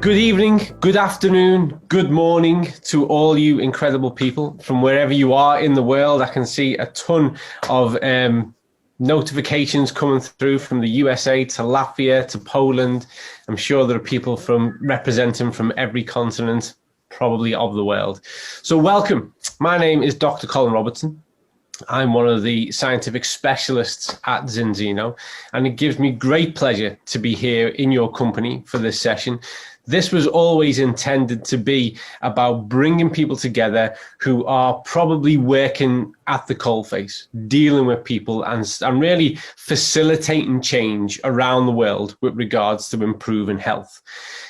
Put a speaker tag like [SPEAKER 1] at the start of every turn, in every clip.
[SPEAKER 1] Good evening, good afternoon, good morning to all you incredible people from wherever you are in the world. I can see a ton of notifications coming through from the USA to Latvia to Poland. I'm sure there are people representing from every continent, probably of the world. So welcome. My name is Dr. Colin Robertson. I'm one of the scientific specialists at Zinzino, and it gives me great pleasure to be here in your company for this session. This was always intended to be about bringing people together who are probably working at the coalface, dealing with people and really facilitating change around the world with regards to improving health.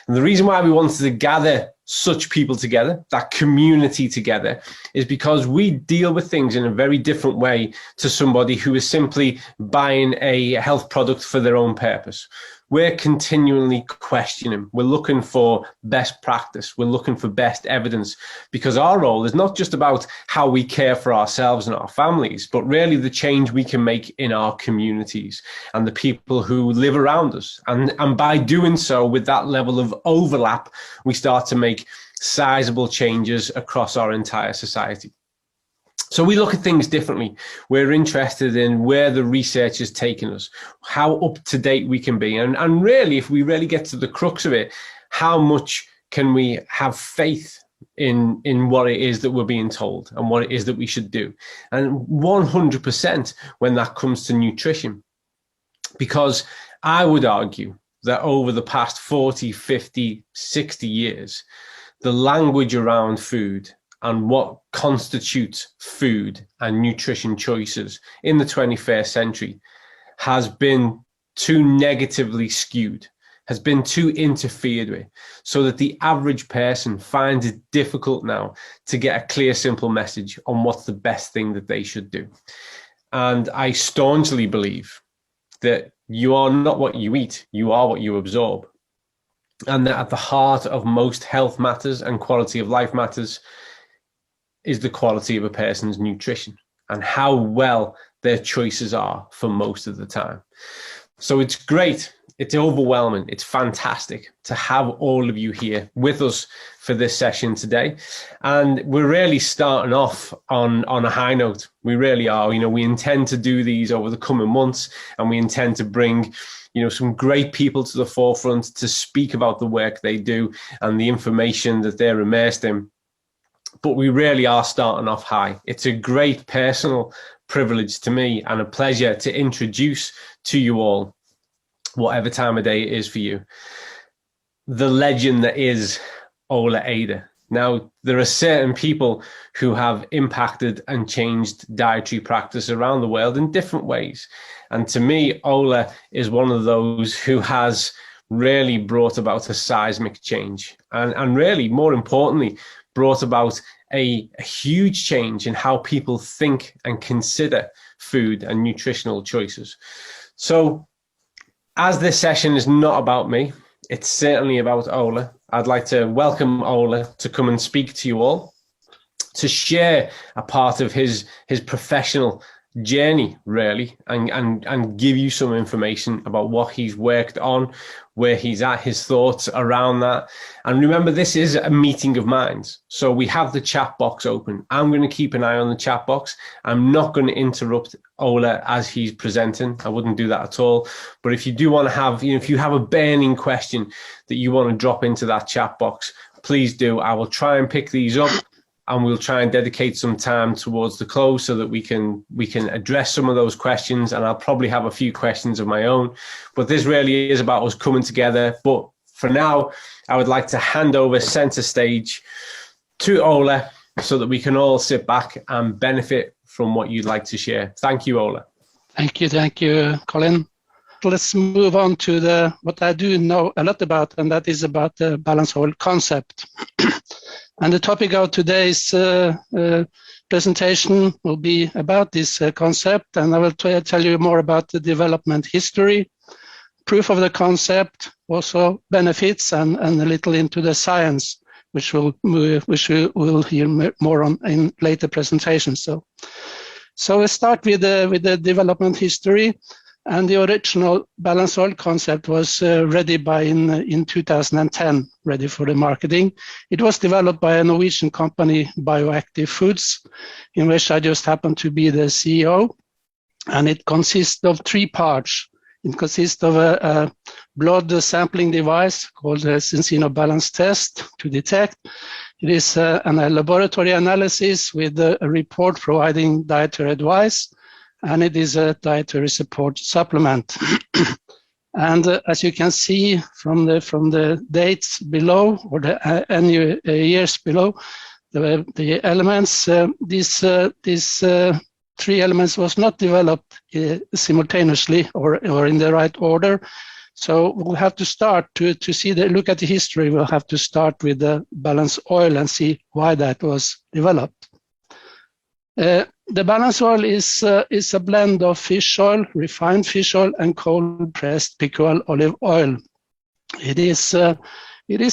[SPEAKER 1] And the reason why we wanted to gather such people together, that community together, is because we deal with things in a very different way to somebody who is simply buying a health product for their own purpose. We're continually questioning. We're looking for best practice. We're looking for best evidence, because our role is not just about how we care for ourselves and our families, but really the change we can make in our communities and the people who live around us. And by doing so, with that level of overlap, we start to make sizable changes across our entire society. So we look at things differently. We're interested in where the research is taking us, how up to date we can be. And really, if we really get to the crux of it, how much can we have faith in what it is that we're being told and what it is that we should do? And 100% when that comes to nutrition, because I would argue that over the past 40, 50, 60 years, the language around food and what constitutes food and nutrition choices in the 21st century has been too negatively skewed, has been too interfered with, so that the average person finds it difficult now to get a clear, simple message on what's the best thing that they should do. And I staunchly believe that you are not what you eat, you are what you absorb. And that at the heart of most health matters and quality of life matters is the quality of a person's nutrition and how well their choices are for most of the time. So it's great. It's overwhelming. It's fantastic to have all of you here with us for this session today. And we're really starting off on a high note. We really are. You know, we intend to do these over the coming months, and we intend to bring some great people to the forefront to speak about the work they do and the information that they're immersed in. But we really are starting off high. It's a great personal privilege to me and a pleasure to introduce to you all, whatever time of day it is for you, the legend that is Ola Eide. Now, there are certain people who have impacted and changed dietary practice around the world in different ways. And to me, Ola is one of those who has really brought about a seismic change and really, more importantly, brought about a huge change in how people think and consider food and nutritional choices. So as this session is not about me, it's certainly about Ola. I'd like to welcome Ola to come and speak to you all, to share a part of his professional journey, really, and give you some information about what he's worked on, where he's at, his thoughts around that. And remember, this is a meeting of minds. So we have the chat box open. I'm going to keep an eye on the chat box. I'm not going to interrupt Ola as he's presenting. I wouldn't do that at all. But if you do want to have, if you have a burning question that you want to drop into that chat box, please do. I will try and pick these up, and we'll try and dedicate some time towards the close so that we can address some of those questions. And I'll probably have a few questions of my own, but this really is about us coming together. But for now, I would like to hand over center stage to Ola so that we can all sit back and benefit from what you'd like to share. Thank you, Ola.
[SPEAKER 2] Thank you, Colin. Let's move on to what I do know a lot about, and that is about the balanced whole concept. And the topic of today's presentation will be about this concept, and I will tell you more about the development history, proof of the concept, also benefits, and a little into the science, which we will hear more on in later presentations. So we start with the development history. And the original balanced oil concept was ready in 2010, ready for the marketing. It was developed by a Norwegian company, BioActive Foods, in which I just happened to be the CEO. And it consists of 3 parts. It consists of a blood sampling device called the Zinzino balance test to detect. It is a laboratory analysis with a report providing dietary advice, and it is a dietary support supplement. And as you can see from the dates below, or the annual years below, the elements, these 3 elements was not developed simultaneously or in the right order. So we'll have to start to look at the history. We'll have to start with the balanced oil and see why that was developed. The balanced oil is a blend of fish oil, refined fish oil, and cold pressed pickled olive oil. It is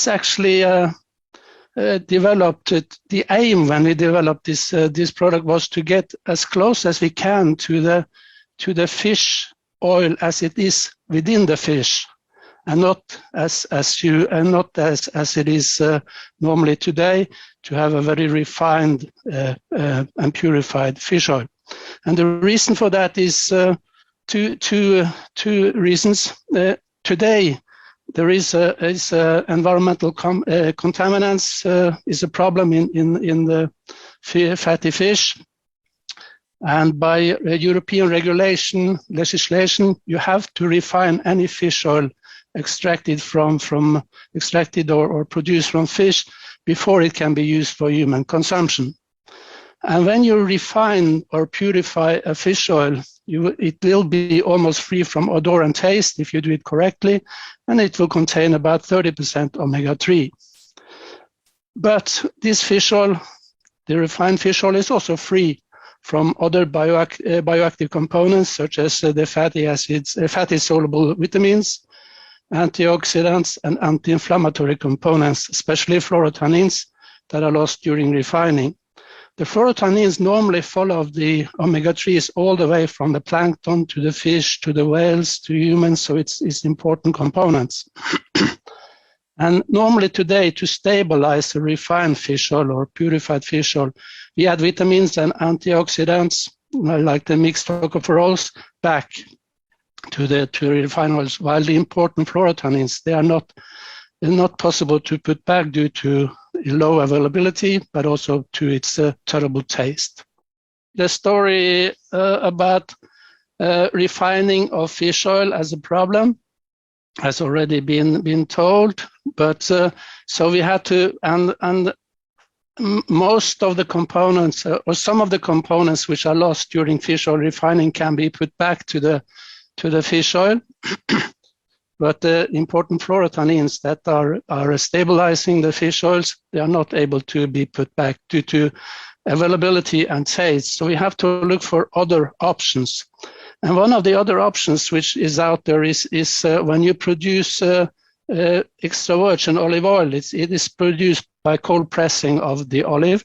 [SPEAKER 2] actually developed. The aim when we developed this product was to get as close as we can to the fish oil as it is within the fish, and not as it is normally today, to have a very refined and purified fish oil. And the reason for that is two reasons. Today, there is environmental contaminants is a problem in the fatty fish. And by European legislation, you have to refine any fish oil extracted or produced from fish before it can be used for human consumption. And when you refine or purify a fish oil, it will be almost free from odor and taste if you do it correctly, and it will contain about 30% omega-3. But this fish oil, the refined fish oil, is also free from other bioactive components, such as the fatty acids, fatty soluble vitamins, antioxidants, and anti-inflammatory components, especially fluorotanins that are lost during refining. The fluorotanins normally follow the omega-3s all the way from the plankton to the fish, to the whales, to humans, so it's important components. And normally today, to stabilize a refined fish oil or purified fish oil, we add vitamins and antioxidants, like the mixed tocopherols, back to the refined oils, while the important fluorotanins, they're not possible to put back due to low availability, but also to its terrible taste. The story about refining of fish oil as a problem has already been told, but so we had to, and most of the components, or some of the components which are lost during fish oil refining, can be put back to the fish oil. But the important fluorotanins that are stabilizing the fish oils, they are not able to be put back due to availability and taste. So we have to look for other options. And one of the other options which is out there is when you produce extra virgin olive oil, it is produced by cold pressing of the olive.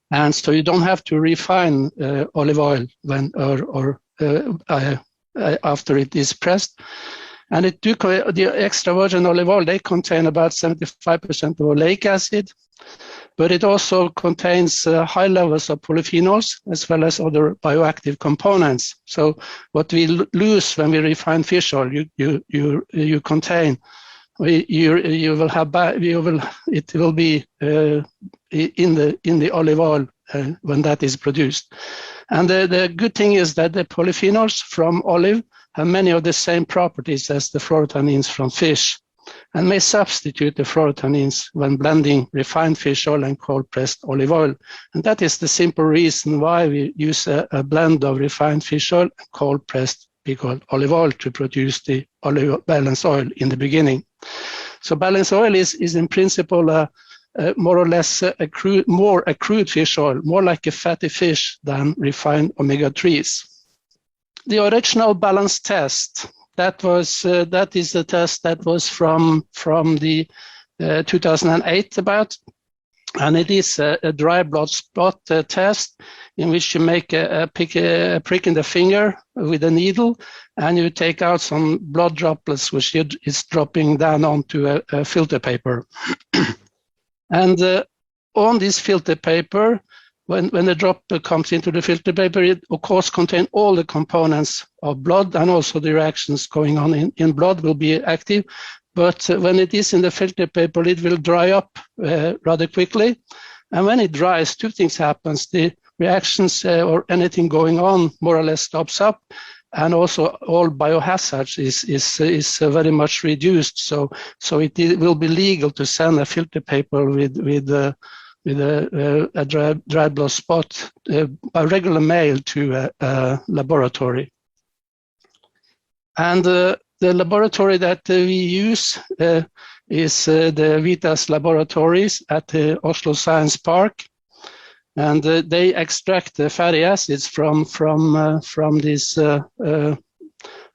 [SPEAKER 2] And so you don't have to refine olive oil after it is pressed. And the extra virgin olive oil, they contain about 75% of oleic acid, but it also contains high levels of polyphenols as well as other bioactive components. So what we lose when we refine fish oil, you contain, it will be in the olive oil when that is produced. And the good thing is that the polyphenols from olive have many of the same properties as the fluorotanins from fish, and may substitute the fluorotanins when blending refined fish oil and cold-pressed olive oil. And that is the simple reason why we use a blend of refined fish oil and cold-pressed pickled olive oil to produce the balanced oil in the beginning. So balanced oil is in principle more or less more a crude fish oil, more like a fatty fish than refined omega-3s. The original balance test, that is the test that was from the 2008 about, And it is a dry blood spot test in which you make a prick in the finger with a needle, and you take out some blood droplets, which is dropping down onto a filter paper. And on this filter paper, when the drop comes into the filter paper, it of course contains all the components of blood, and also the reactions going on in blood will be active. But when it is in the filter paper, it will dry up rather quickly. And when it dries, two things happen. The reactions or anything going on more or less stops up. And also all biohazards is very much reduced. So it will be legal to send a filter paper with a dry blood spot by regular mail to a laboratory. And the laboratory that we use is the Vitas laboratories at the Oslo Science Park, and they extract the fatty acids from this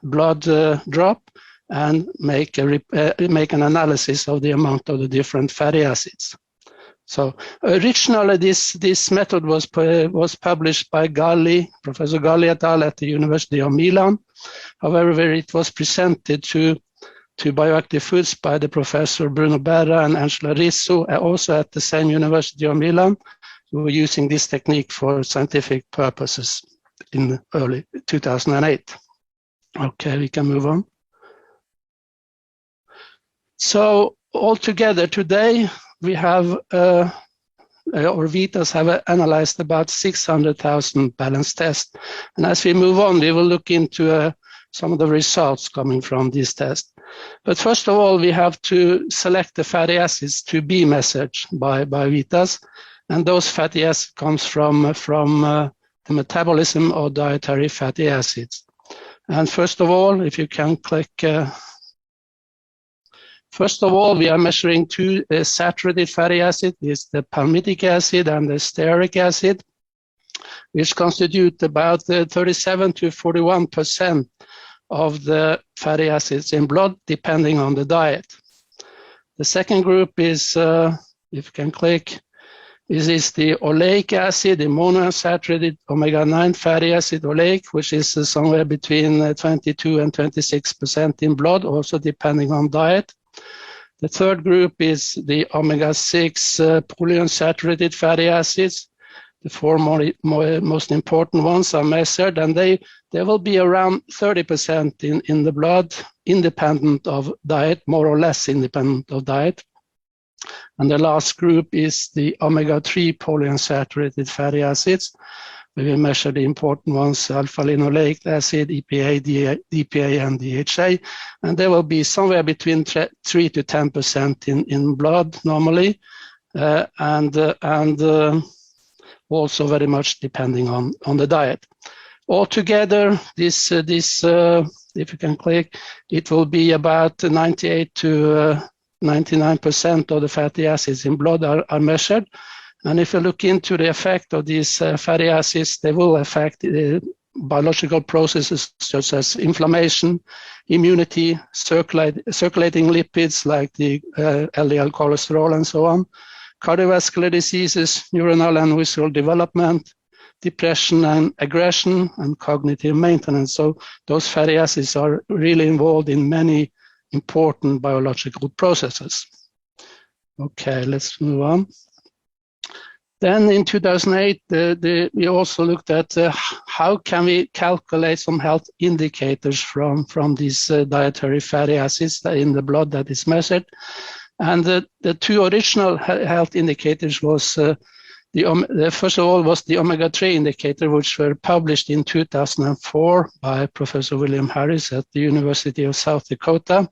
[SPEAKER 2] blood drop and make an analysis of the amount of the different fatty acids. So originally, this method was published by Professor Galli et al. At the University of Milan. However, it was presented to BioActive Foods by the Professor Bruno Berra and Angela Rizzo, also at the same University of Milan, who were using this technique for scientific purposes in early 2008. Okay, we can move on. So altogether today, we have, or Vitas have analyzed about 600,000 balance tests. And as we move on, we will look into some of the results coming from this test. But first of all, we have to select the fatty acids to be measured by Vitas. And those fatty acids comes from the metabolism of dietary fatty acids. And first of all, if you can click, first of all, we are measuring two saturated fatty acids. It's the palmitic acid and the stearic acid, which constitute about 37 to 41% of the fatty acids in blood, depending on the diet. The second group is, if you can click, is the oleic acid, the monounsaturated omega-9 fatty acid oleic, which is somewhere between 22 and 26% in blood, also depending on diet. The third group is the omega-6 polyunsaturated fatty acids. The four most important ones are measured, and they will be around 30% in the blood, independent of diet, more or less independent of diet. And the last group is the omega-3 polyunsaturated fatty acids. We will measure the important ones, alpha-linoleic acid, EPA, DPA, and DHA. And they will be somewhere between 3 to 10% in blood normally, and also very much depending on the diet. Altogether, this if you can click, it will be about 98 to 99% of the fatty acids in blood are measured. And if you look into the effect of these fatty acids, they will affect biological processes such as inflammation, immunity, circulating lipids like the LDL cholesterol and so on, cardiovascular diseases, neuronal and visual development, depression and aggression, and cognitive maintenance. So those fatty acids are really involved in many important biological processes. Okay, let's move on. Then in 2008, we also looked at how can we calculate some health indicators from these dietary fatty acids in the blood that is measured. And the two original health indicators was first of all was the omega-3 indicator, which were published in 2004 by Professor William Harris at the University of South Dakota.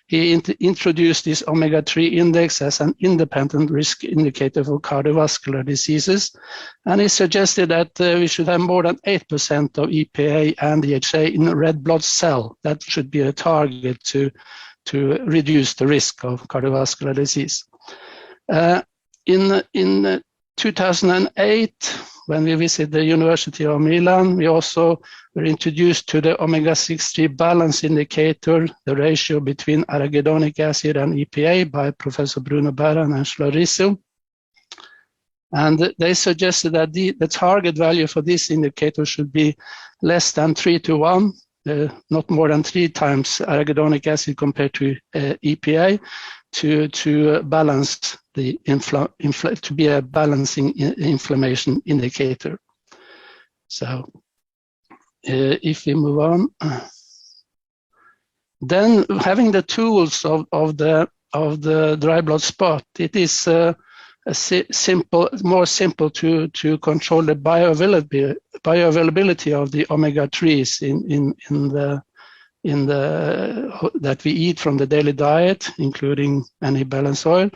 [SPEAKER 2] He introduced this omega-3 index as an independent risk indicator for cardiovascular diseases. And he suggested that we should have more than 8% of EPA and DHA in red blood cell. That should be a target to reduce the risk of cardiovascular disease. In 2008, when we visited the University of Milan, we also were introduced to the omega-6 balance indicator, the ratio between arachidonic acid and EPA by Professor Bruno Berra and Angela Rizzo. And they suggested that the target value for this indicator should be less than 3:1, not more than 3 times arachidonic acid compared to EPA, to balance the to be a balancing inflammation indicator. So if we move on, then having the tools of the dry blood spot, it is more simple to control the bioavailability of the omega-3s in the that we eat from the daily diet, including any balanced oil.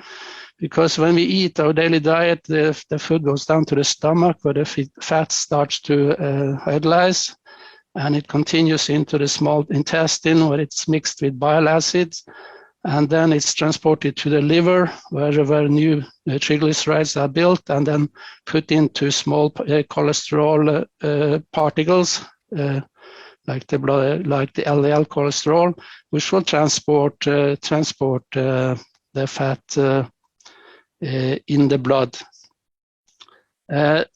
[SPEAKER 2] Because when we eat our daily diet, the food goes down to the stomach where the fat starts to hydrolyze, and it continues into the small intestine where it's mixed with bile acids, and then it's transported to the liver where new triglycerides are built and then put into small cholesterol particles like the LDL cholesterol, which will transport the fat in the blood. At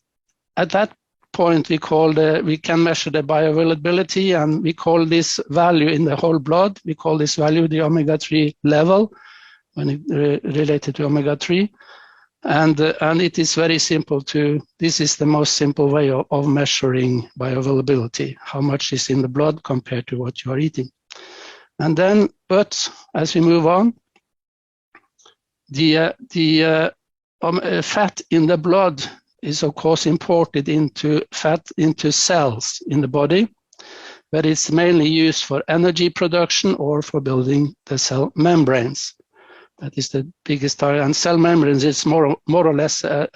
[SPEAKER 2] that point, we can measure the bioavailability, and we call this value in the whole blood. We call this value the omega-3 level when it related to omega-3. And it is very simple this is the most simple way of measuring bioavailability, how much is in the blood compared to what you are eating. And then, but as we move on, the fat in the blood is of course imported into cells in the body, but it's mainly used for energy production or for building the cell membranes. That is the biggest area. And cell membranes is more or less a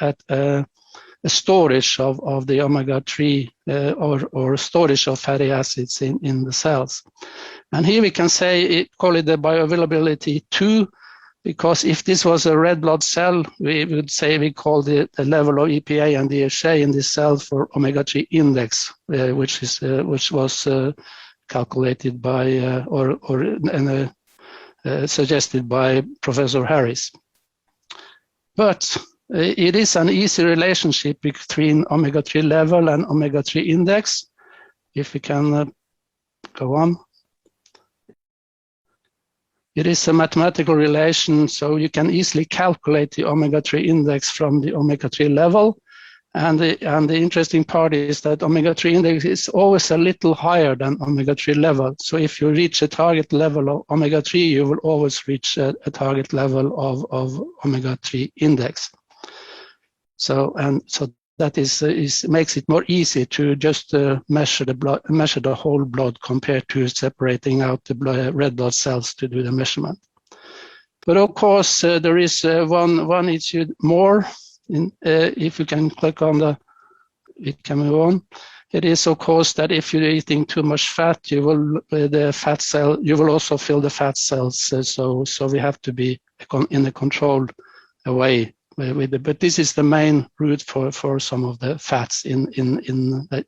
[SPEAKER 2] storage of the omega-3 or storage of fatty acids in the cells. And here we can call it the bioavailability 2, because if this was a red blood cell, we would say we call the level of EPA and DHA in this cell for omega-3 index, which was calculated by suggested by Professor Harris. But it is an easy relationship between omega-3 level and omega-3 index. If we can go on. It is a mathematical relation, so you can easily calculate the omega-3 index from the omega-3 level. And the interesting part is that omega-3 index is always a little higher than omega-3 level. So if you reach a target level of omega-3, you will always reach a target level of omega-3 index. So that makes it more easy to just measure the whole blood compared to separating out the red blood cells to do the measurement. But of course, there is one issue more. If you can click on we can move on. It is of course that if you're eating too much fat, you will also fill the fat cells. So we have to be in a controlled way with it. But this is the main route for some of the fats in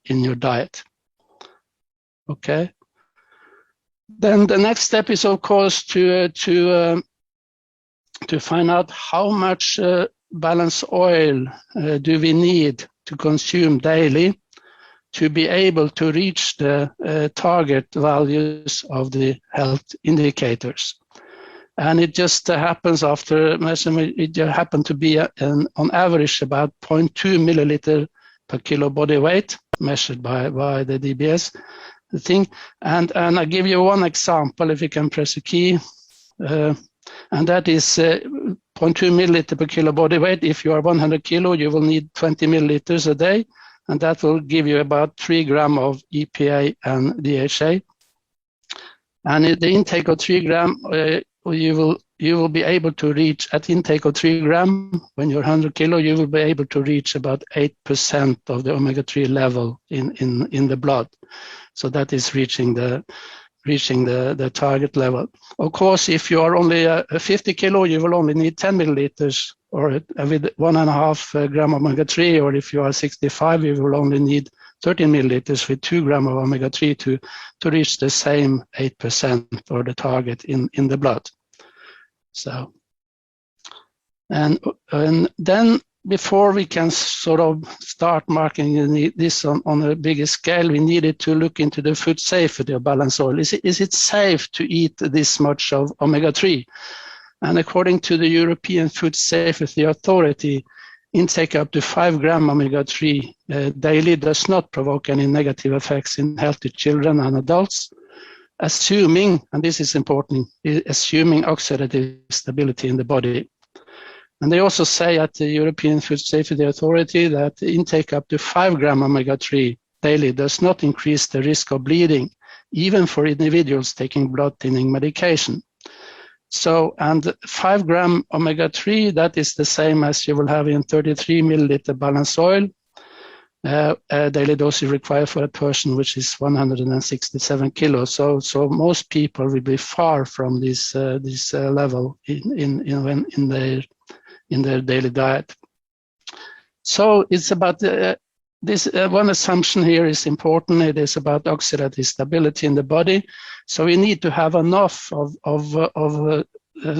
[SPEAKER 2] your diet. Okay. Then the next step is of course to find out how much balanced oil do we need to consume daily to be able to reach the target values of the health indicators. And it just happens after measurement, it happened to be on average about 0.2 milliliter per kilo body weight measured by the DBS thing. And I give you one example, if you can press a key, and that is 0.2 milliliter per kilo body weight. If you are 100 kilo, you will need 20 milliliters a day, and that will give you about 3 grams of EPA and DHA. And the intake of 3 grams, you will be able to reach at intake of 3 grams when you're 100 kilo. You will be able to reach about 8% of the omega-3 level in the blood. So that is reaching the target level. Of course, if you are only 50 kilo, you will only need 10 milliliters, or with 1.5 gram omega-3, or if you are 65, you will only need 13 milliliters with 2 grams of omega-3 to reach the same 8% or the target in the blood. So, and then before we can sort of start marketing this on a bigger scale, we needed to look into the food safety of balanced oil. Is it safe to eat this much of omega-3? And according to the European Food Safety Authority, intake up to 5 gram omega-3 daily does not provoke any negative effects in healthy children and adults, assuming, and this is important, assuming oxidative stability in the body. And they also say at the European Food Safety Authority that intake up to 5 gram omega-3 daily does not increase the risk of bleeding, even for individuals taking blood thinning medication. So, and 5 gram omega-3, that is the same as you will have in 33 milliliter balanced oil. A daily dose is required for a person which is 167 kilos. So most people will be far from this level in their daily diet. So it's about this. One assumption here is important. It is about oxidative stability in the body. So we need to have enough of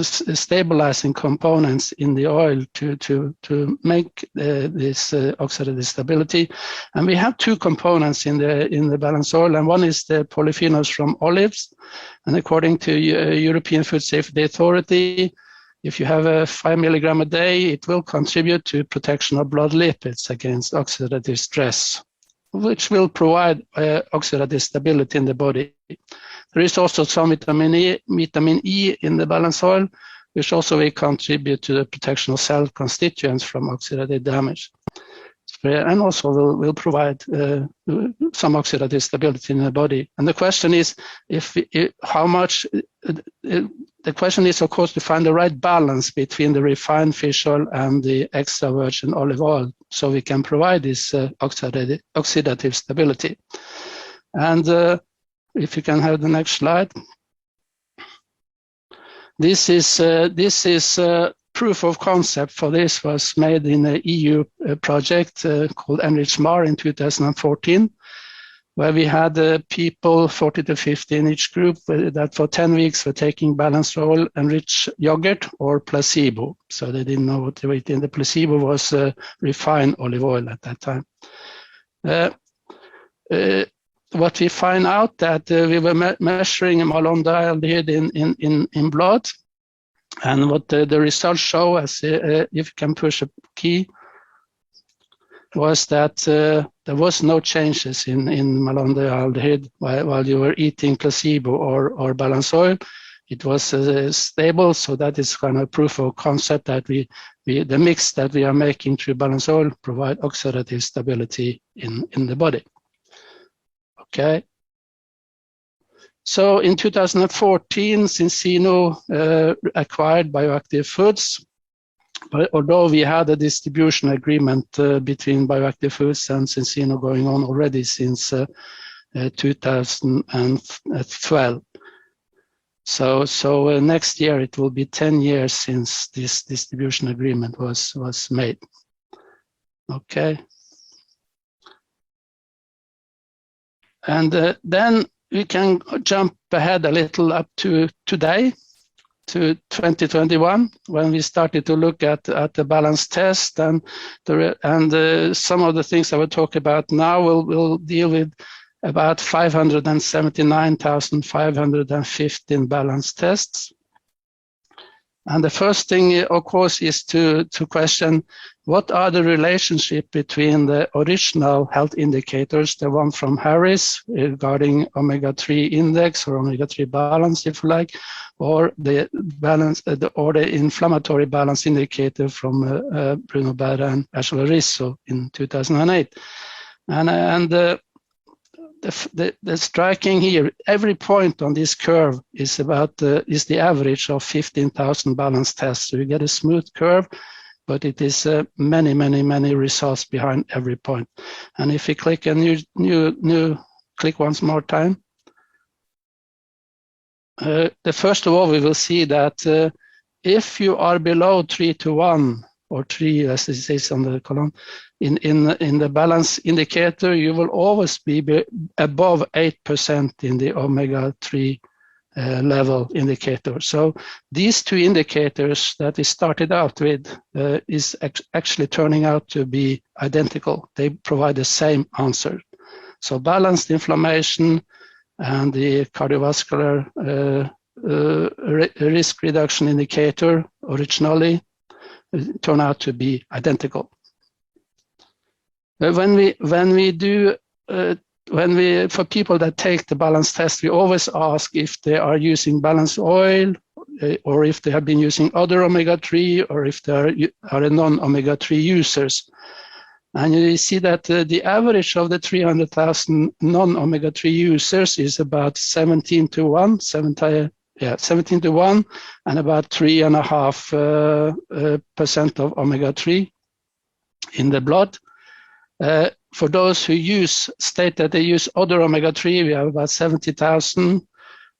[SPEAKER 2] stabilizing components in the oil to make this oxidative stability. And we have two components in the balanced oil, and one is the polyphenols from olives. And according to European Food Safety Authority, if you have a 5 milligram a day, it will contribute to protection of blood lipids against oxidative stress, which will provide oxidative stability in the body. There is also some vitamin E in the balanced oil, which also will contribute to the protection of cell constituents from oxidative damage. And also will provide some oxidative stability in the body. And the question is, how much. The question is, of course, to find the right balance between the refined fish oil and the extra virgin olive oil, so we can provide this oxidative stability. And if you can have the next slide. This is proof of concept for this was made in an EU project called EnrichMar in 2014, where we had people, 40 to 50 in each group, that for 10 weeks were taking balanced oil enriched yogurt or placebo. So they didn't know what they were eating. The placebo was refined olive oil at that time. What we find out that we were measuring malondialdehyde in blood, and what the results show, as if you can push a key, was that there was no changes in malondialdehyde while you were eating placebo or balanced oil. It was stable, so that is kind of proof of concept that the mix that we are making through balanced oil provide oxidative stability in the body. Okay. So in 2014, Zinzino acquired BioActive Foods. But although we had a distribution agreement between BioActive Foods and Zinzino going on already since 2012. So next year it will be 10 years since this distribution agreement was made. Okay. And then we can jump ahead a little up to today, to 2021, when we started to look at the balance test, and some of the things I will talk about now will deal with about 579,515 balance tests. And the first thing, of course, is to question what are the relationship between the original health indicators, the one from Harris regarding omega-3 index or omega-3 balance, if you like, or the balance, or the inflammatory balance indicator from Bruno Berra and Angela Risso in 2008. And the striking here, every point on this curve is is the average of 15,000 balance tests. So you get a smooth curve, but it is many results behind every point. And if you click a new click once more time, first of all, we will see that if you are below 3 to 1 or 3, as it says on the column, in the balance indicator, you will always be above 8% in the omega-3 level indicator. So these two indicators that we started out with is actually turning out to be identical. They provide the same answer. So balanced inflammation and the cardiovascular risk reduction indicator originally turn out to be identical. For people that take the balance test, we always ask if they are using balance oil, or if they have been using other omega-3, or if they are non-omega-3 users. And you see that the average of the 300,000 non-omega-3 users is about 17 to 1, 17 to 1, and about 3.5% of omega-3 in the blood. For those who state that they use other omega-3, we have about 70,000.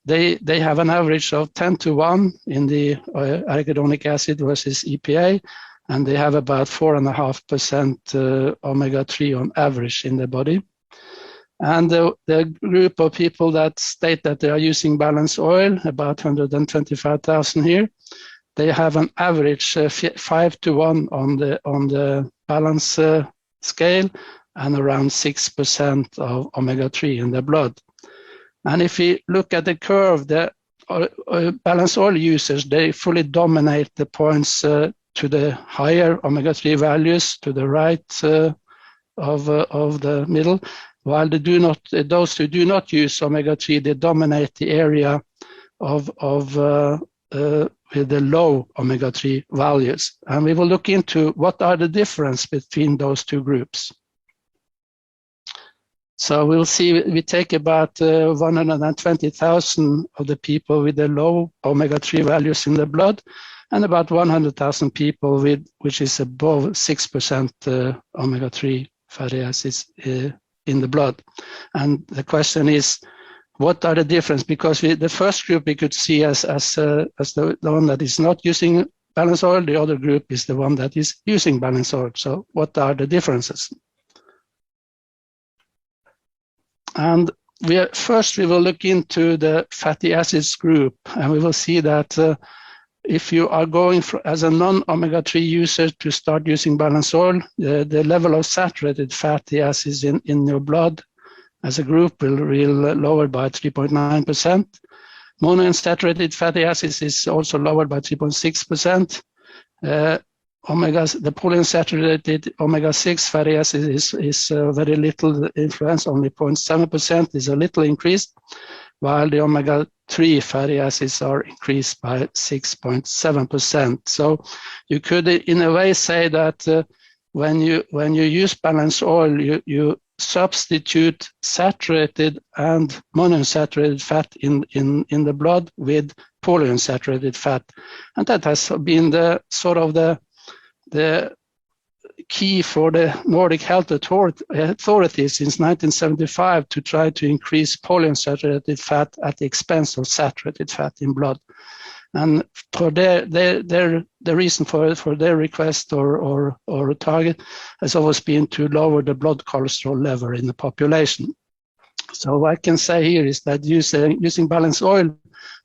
[SPEAKER 2] They have an average of 10 to 1 in the arachidonic acid versus EPA, and they have about 4.5% omega-3 on average in the body. And the group of people that state that they are using balance oil, about 125,000 here, they have an average 5 to 1 on the balance scale, and around 6% of omega-3 in the blood. And if we look at the curve, the balance oil users, they fully dominate the points to the higher omega-3 values to the right of the middle, while those who do not use omega-3, they dominate the area with the low omega-3 values. And we will look into what are the difference between those two groups. So we'll see, we take about 120,000 of the people with the low omega-3 values in the blood, and about 100,000 people which is above 6% omega-3 fatty acids in the blood. And the question is, what are the difference? Because the first group we could see as the one that is not using balance oil, the other group is the one that is using balance oil. So what are the differences? And first we will look into the fatty acids group, and we will see that if you are going as a non-omega-3 user to start using balance oil, the level of saturated fatty acids in your blood as a group will lower by 3.9%. Monounsaturated fatty acids is also lowered by 3.6%. The polyunsaturated omega-6 fatty acids is very little influence, only 0.7% is a little increased, while the omega-3 fatty acids are increased by 6.7%. So you could, in a way, say that when you use balance oil, you substitute saturated and monounsaturated fat in the blood with polyunsaturated fat, and that has been the key for the Nordic health authorities since 1975 to try to increase polyunsaturated fat at the expense of saturated fat in blood. And for the reason for their request or target has always been to lower the blood cholesterol level in the population. So what I can say here is that using balanced oil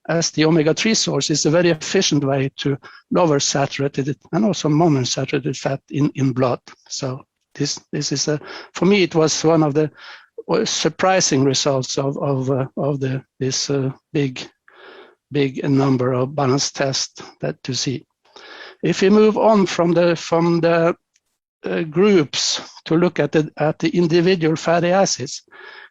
[SPEAKER 2] as the omega-3 source is a very efficient way to lower saturated and also monounsaturated fat in blood. So this is for me, it was one of the surprising results of this big number of balance tests that to see. If we move on from the groups to look at the individual fatty acids,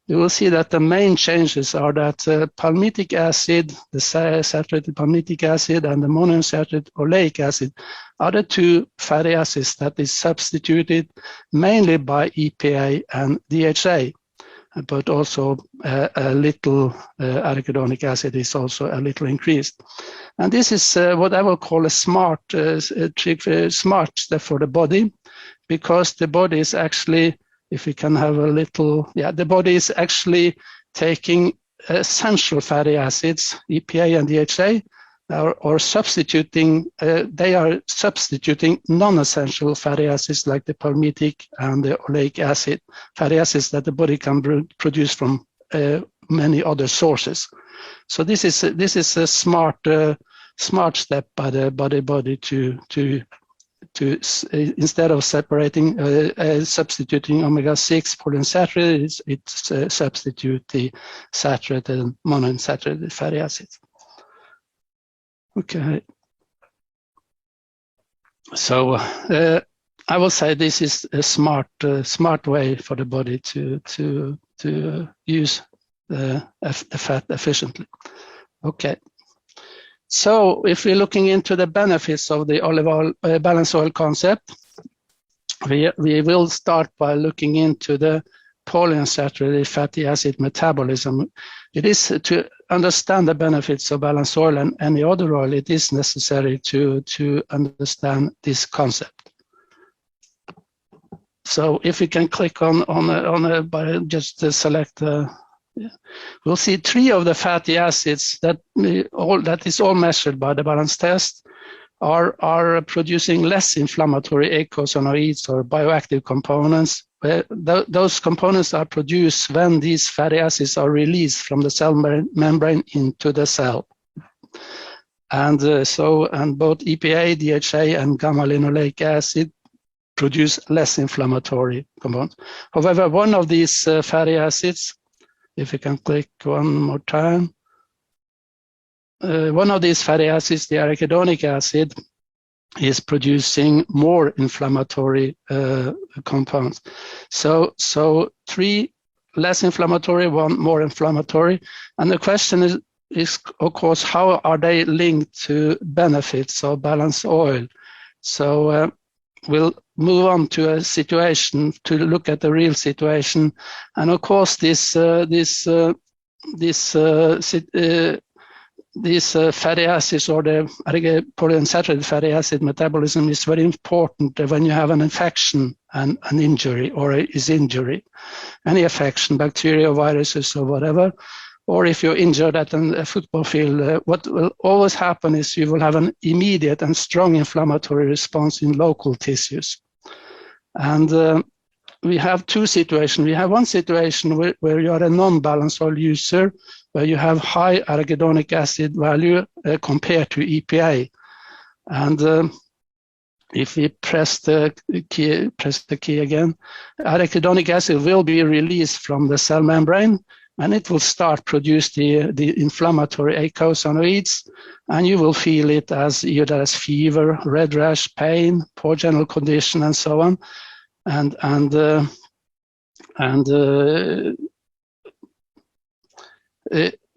[SPEAKER 2] you will see that the main changes are that palmitic acid, the saturated palmitic acid, and the monounsaturated oleic acid are the two fatty acids that is substituted mainly by EPA and DHA, but also a little arachidonic acid is also a little increased. And this is what I will call a smart step for the body, because the body is actually, if we can have a little, the body is actually taking essential fatty acids, EPA and DHA, or substituting, they are substituting non-essential fatty acids like the palmitic and the oleic acid, fatty acids that the body can produce from many other sources. So this is a smart step by the body to instead of separating substituting omega-6 polyunsaturated, it's substitute the saturated and monounsaturated fatty acids. Okay. So I will say this is a smart way for the body to use the fat efficiently. Okay. So if we're looking into the benefits of the olive oil balanced oil concept, we will start by looking into the polyunsaturated fatty acid metabolism. It is to understand the benefits of balanced oil and any other oil, it is necessary to understand this concept. So if we can click on by just select we'll see 3 of the fatty acids that is all measured by the balance test are producing less inflammatory eicosanoids or bioactive components. Those components are produced when these fatty acids are released from the cell membrane into the cell. And both EPA, DHA, and gamma-linoleic acid produce less inflammatory compounds. However, one of these fatty acids, if you can click one more time, one of these fatty acids, the arachidonic acid, is producing more inflammatory compounds. So 3 less inflammatory, 1 more inflammatory. And the question is of course, how are they linked to benefits of balanced oil? So we'll move on to a situation to look at the real situation. And of course, these fatty acids or the polyunsaturated fatty acid metabolism is very important when you have an infection and an injury or is injury, any infection, bacteria, viruses, or whatever. Or if you're injured at a football field, what will always happen is you will have an immediate and strong inflammatory response in local tissues. And we have 2 situations. We have one situation where you are a non-balanced oil user, where you have high arachidonic acid value compared to EPA. And if we press the key again, arachidonic acid will be released from the cell membrane, and it will start produce the inflammatory eicosanoids, and you will feel it as either as fever, red rash, pain, poor general condition, and so on.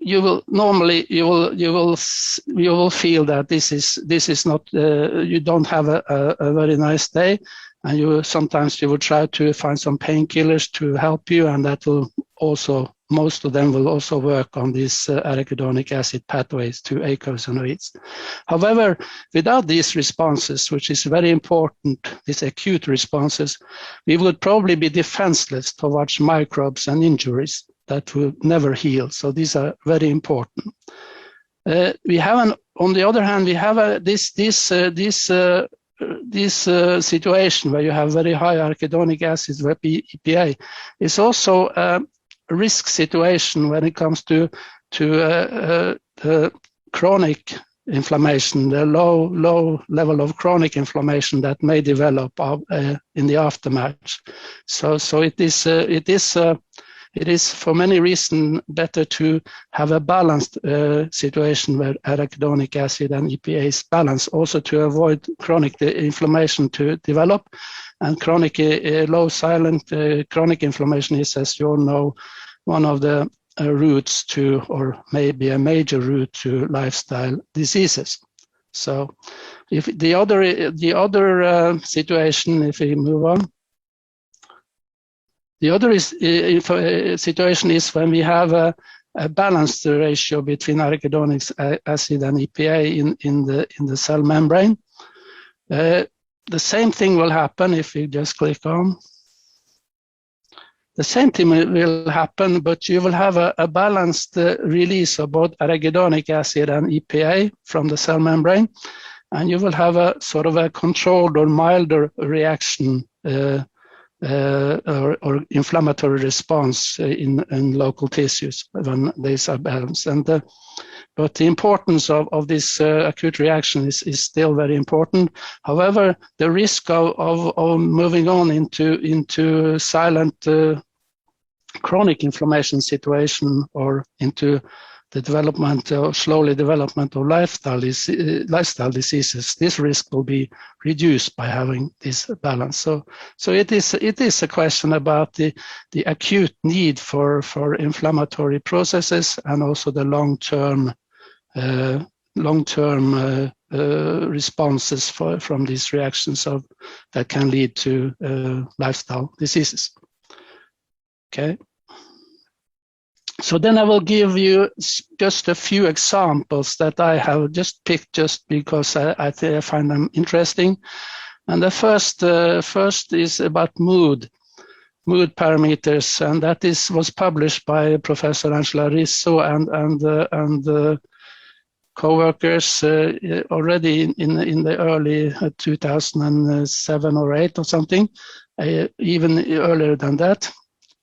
[SPEAKER 2] You will normally you will feel that this is not you don't have a very nice day, and sometimes you will try to find some painkillers to help you, and that will also, most of them will also work on these arachidonic acid pathways to eicosanoids. However, without these responses, which is very important, these acute responses, we would probably be defenseless towards microbes and injuries that will never heal. So these are very important. We have on the other hand, we have this situation where you have very high arachidonic acids, where EPA is also a risk situation when it comes to the chronic inflammation, the low level of chronic inflammation that may develop in the aftermath. So it is for many reasons better to have a balanced situation where arachidonic acid and EPA is balanced, also to avoid chronic inflammation to develop. And chronic low silent chronic inflammation is, as you all know, one of the routes to, or maybe a major route to, lifestyle diseases. So if the other situation, if we move on, the other situation is when we have a balanced ratio between arachidonic acid and EPA in the cell membrane. The same thing will happen if we just click on. The same thing will happen, but you will have a balanced release of both arachidonic acid and EPA from the cell membrane, and you will have a sort of a controlled or milder reaction or inflammatory response in local tissues when these are balanced. But the importance of this acute reaction is still very important. However, the risk of moving on into silent chronic inflammation situation or into the development or slowly development of lifestyle diseases, this risk will be reduced by having this balance. So it is a question about the acute need for inflammatory processes and also the long-term responses from these reactions that can lead to lifestyle diseases. Okay. So then I will give you just a few examples that I have just picked just because I find them interesting. And the first is about mood parameters, and that was published by Professor Angela Risso and co-workers already in the early 2007 or 8 or something, even earlier than that.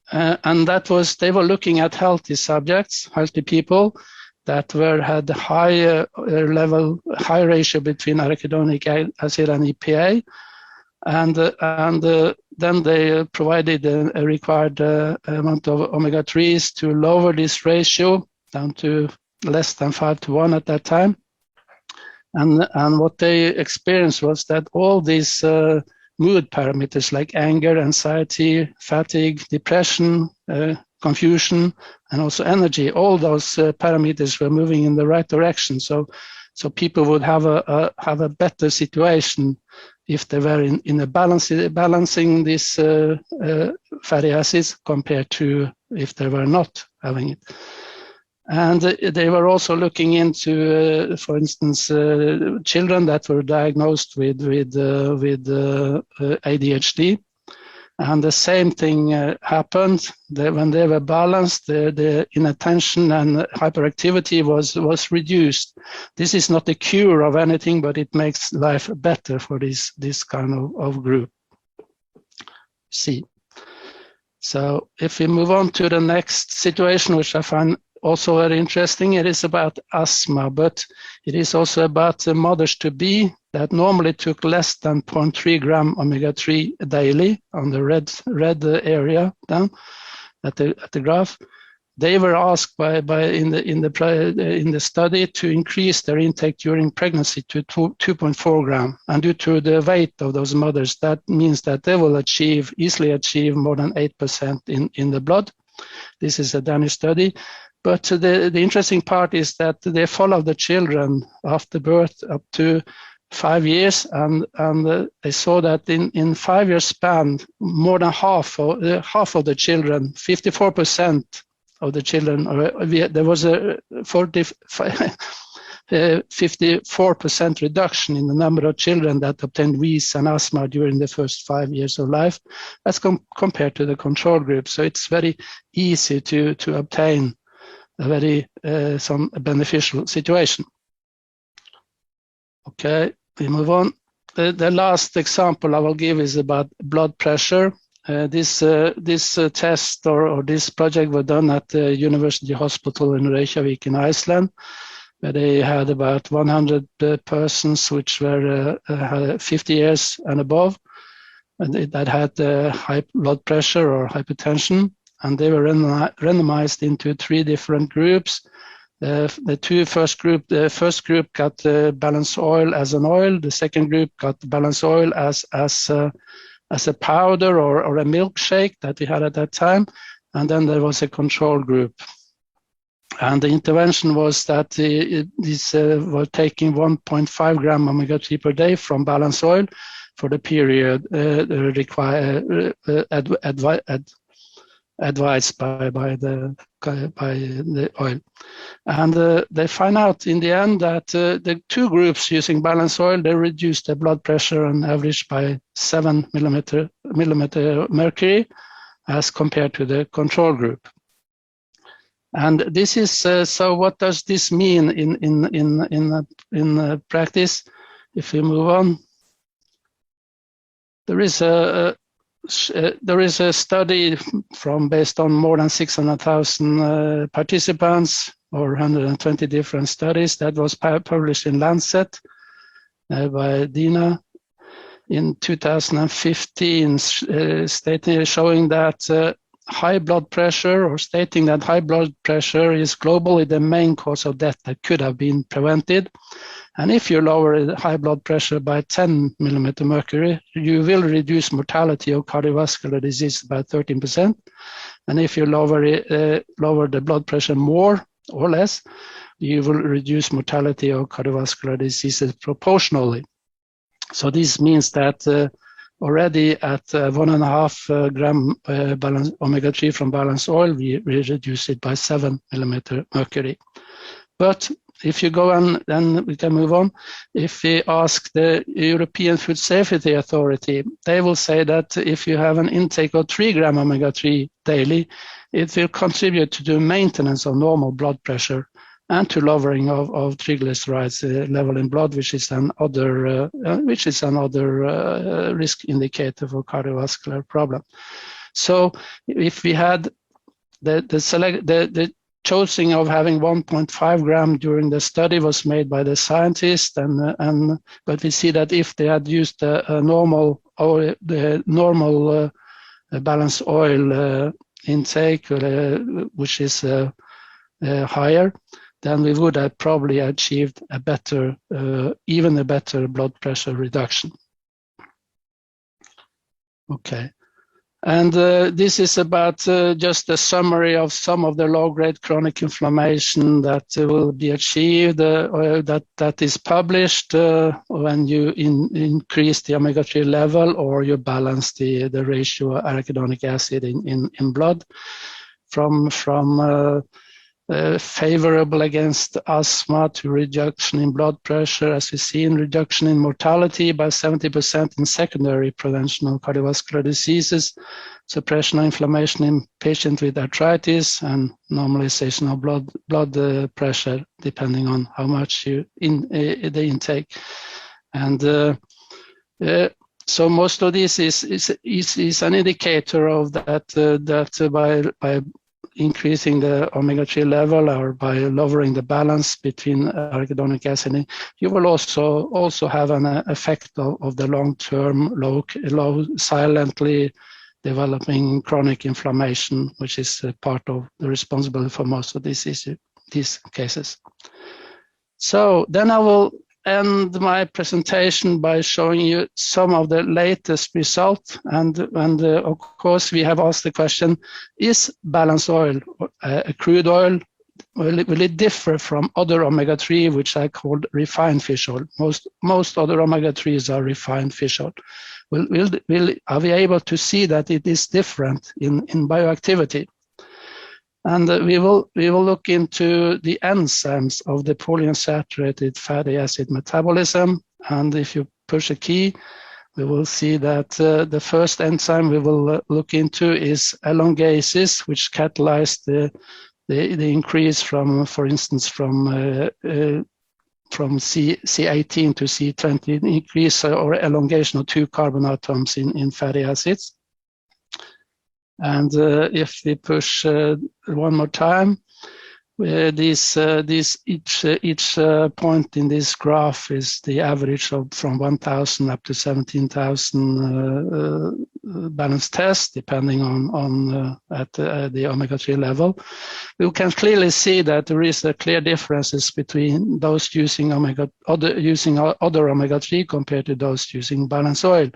[SPEAKER 2] And that was, they were looking at healthy subjects, healthy people that had high ratio between arachidonic acid and EPA. And then they provided a required amount of omega-3s to lower this ratio down to less than 5:1 at that time. And what they experienced was that all these mood parameters like anger, anxiety, fatigue, depression, confusion, and also energy, all those parameters were moving in the right direction. So people would have a better situation if they were in a balancing these fatty acids compared to if they were not having it. And they were also looking into, for instance, children that were diagnosed with ADHD. And the same thing happened. When they were balanced, the inattention and hyperactivity was reduced. This is not a cure of anything, but it makes life better for this kind of group. See. So if we move on to the next situation, which I find also very interesting, it is about asthma, but it is also about the mothers-to-be that normally took less than 0.3 gram omega-3 daily on the red area down at the graph. They were asked in the study to increase their intake during pregnancy to 2.4 gram, and due to the weight of those mothers, that means that they will easily achieve more than 8% in the blood. This is a Danish study. But the interesting part is that they follow the children after birth up to 5 years, and they saw that in 5 years span, more than half of the children, 54% of the children, there was a 54% reduction in the number of children that obtained wheeze and asthma during the first 5 years of life, as compared to the control group. So it's very easy to obtain a very some beneficial situation. Okay, we move on. The last example I will give is about blood pressure. This test or this project was done at the University Hospital in Reykjavik in Iceland, where they had about 100 persons which were 50 years and above, and that had high blood pressure or hypertension. And they were randomized into 3 different groups. The first group got balanced oil as an oil. The second group got balanced oil as a powder or a milkshake that we had at that time. And then there was a control group. And the intervention was that these were taking 1.5 gram omega-3 per day from balanced oil for the period advised by the oil. And they find out in the end that the 2 groups using balanced oil, they reduced their blood pressure on average by 7 millimeter mercury as compared to the control group. And this is so what does this mean in practice? If we move on, there is there is a study based on more than 600,000 participants, or 120 different studies, that was published in Lancet by Dina in 2015, showing that high blood pressure, or stating that high blood pressure is globally the main cause of death that could have been prevented. And if you lower high blood pressure by 10 millimeter mercury, you will reduce mortality of cardiovascular disease by 13%. And if you lower the blood pressure more or less, you will reduce mortality of cardiovascular diseases proportionally. So this means that already at 1.5 gram omega-3 from balanced oil, we reduce it by 7 millimeter mercury. But if you go on, then we can move on. If we ask the European Food Safety Authority, they will say that if you have an intake of 3 gram omega-3 daily, it will contribute to the maintenance of normal blood pressure and to lowering of triglycerides level in blood, which is another risk indicator for cardiovascular problem. So if we had the choosing of having 1.5 gram during the study was made by the scientists, but we see that if they had used a normal balanced oil intake, which is higher, then we would have probably achieved even a better blood pressure reduction. Okay. And this is about just a summary of some of the low-grade chronic inflammation that will be achieved, that is published when you increase the omega-3 level, or you balance the ratio of arachidonic acid in blood, from favorable against asthma to reduction in blood pressure, as we see in reduction in mortality by 70% in secondary prevention of cardiovascular diseases, suppression of inflammation in patients with arthritis, and normalization of blood pressure depending on how much the intake. And so most of this is an indicator of that by increasing the omega-3 level, or by lowering the balance between arachidonic acid, you will also have an effect of the long-term, low silently developing chronic inflammation, which is part of the responsibility for most of these cases. So then I will end my presentation by showing you some of the latest results. And of course, we have asked the question, is balanced oil a crude oil? Will it differ from other omega-3, which I called refined fish oil? Most other omega-3s are refined fish oil. Are we able to see that it is different in bioactivity? And we will look into the enzymes of the polyunsaturated fatty acid metabolism. And if you push a key, we will see that the first enzyme we will look into is elongases, which catalyze the increase from, for instance, from C18 to C20, increase or elongation of 2 carbon atoms in fatty acids. And if we push one more time, each point in this graph is the average from 1,000 up to 17,000 balanced tests, depending on the omega-3 level. We can clearly see that there is a clear differences between those using other omega-3 compared to those using balanced oil.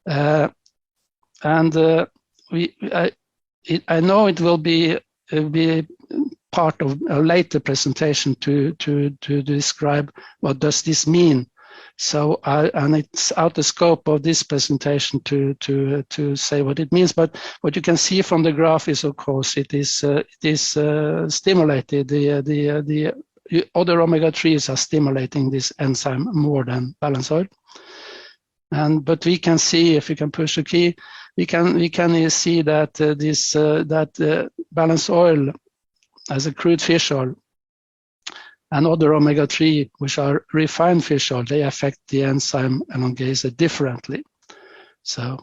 [SPEAKER 2] I know it will be part of a later presentation to describe what does this mean. So, and it's out the scope of this presentation to say what it means. But what you can see from the graph is, of course, it is stimulated. The other omega-3s are stimulating this enzyme more than balanced oil. But we can see, if we can push the key, we can see that balanced oil as a crude fish oil and other omega-3, which are refined fish oil, they affect the enzyme elongase differently. So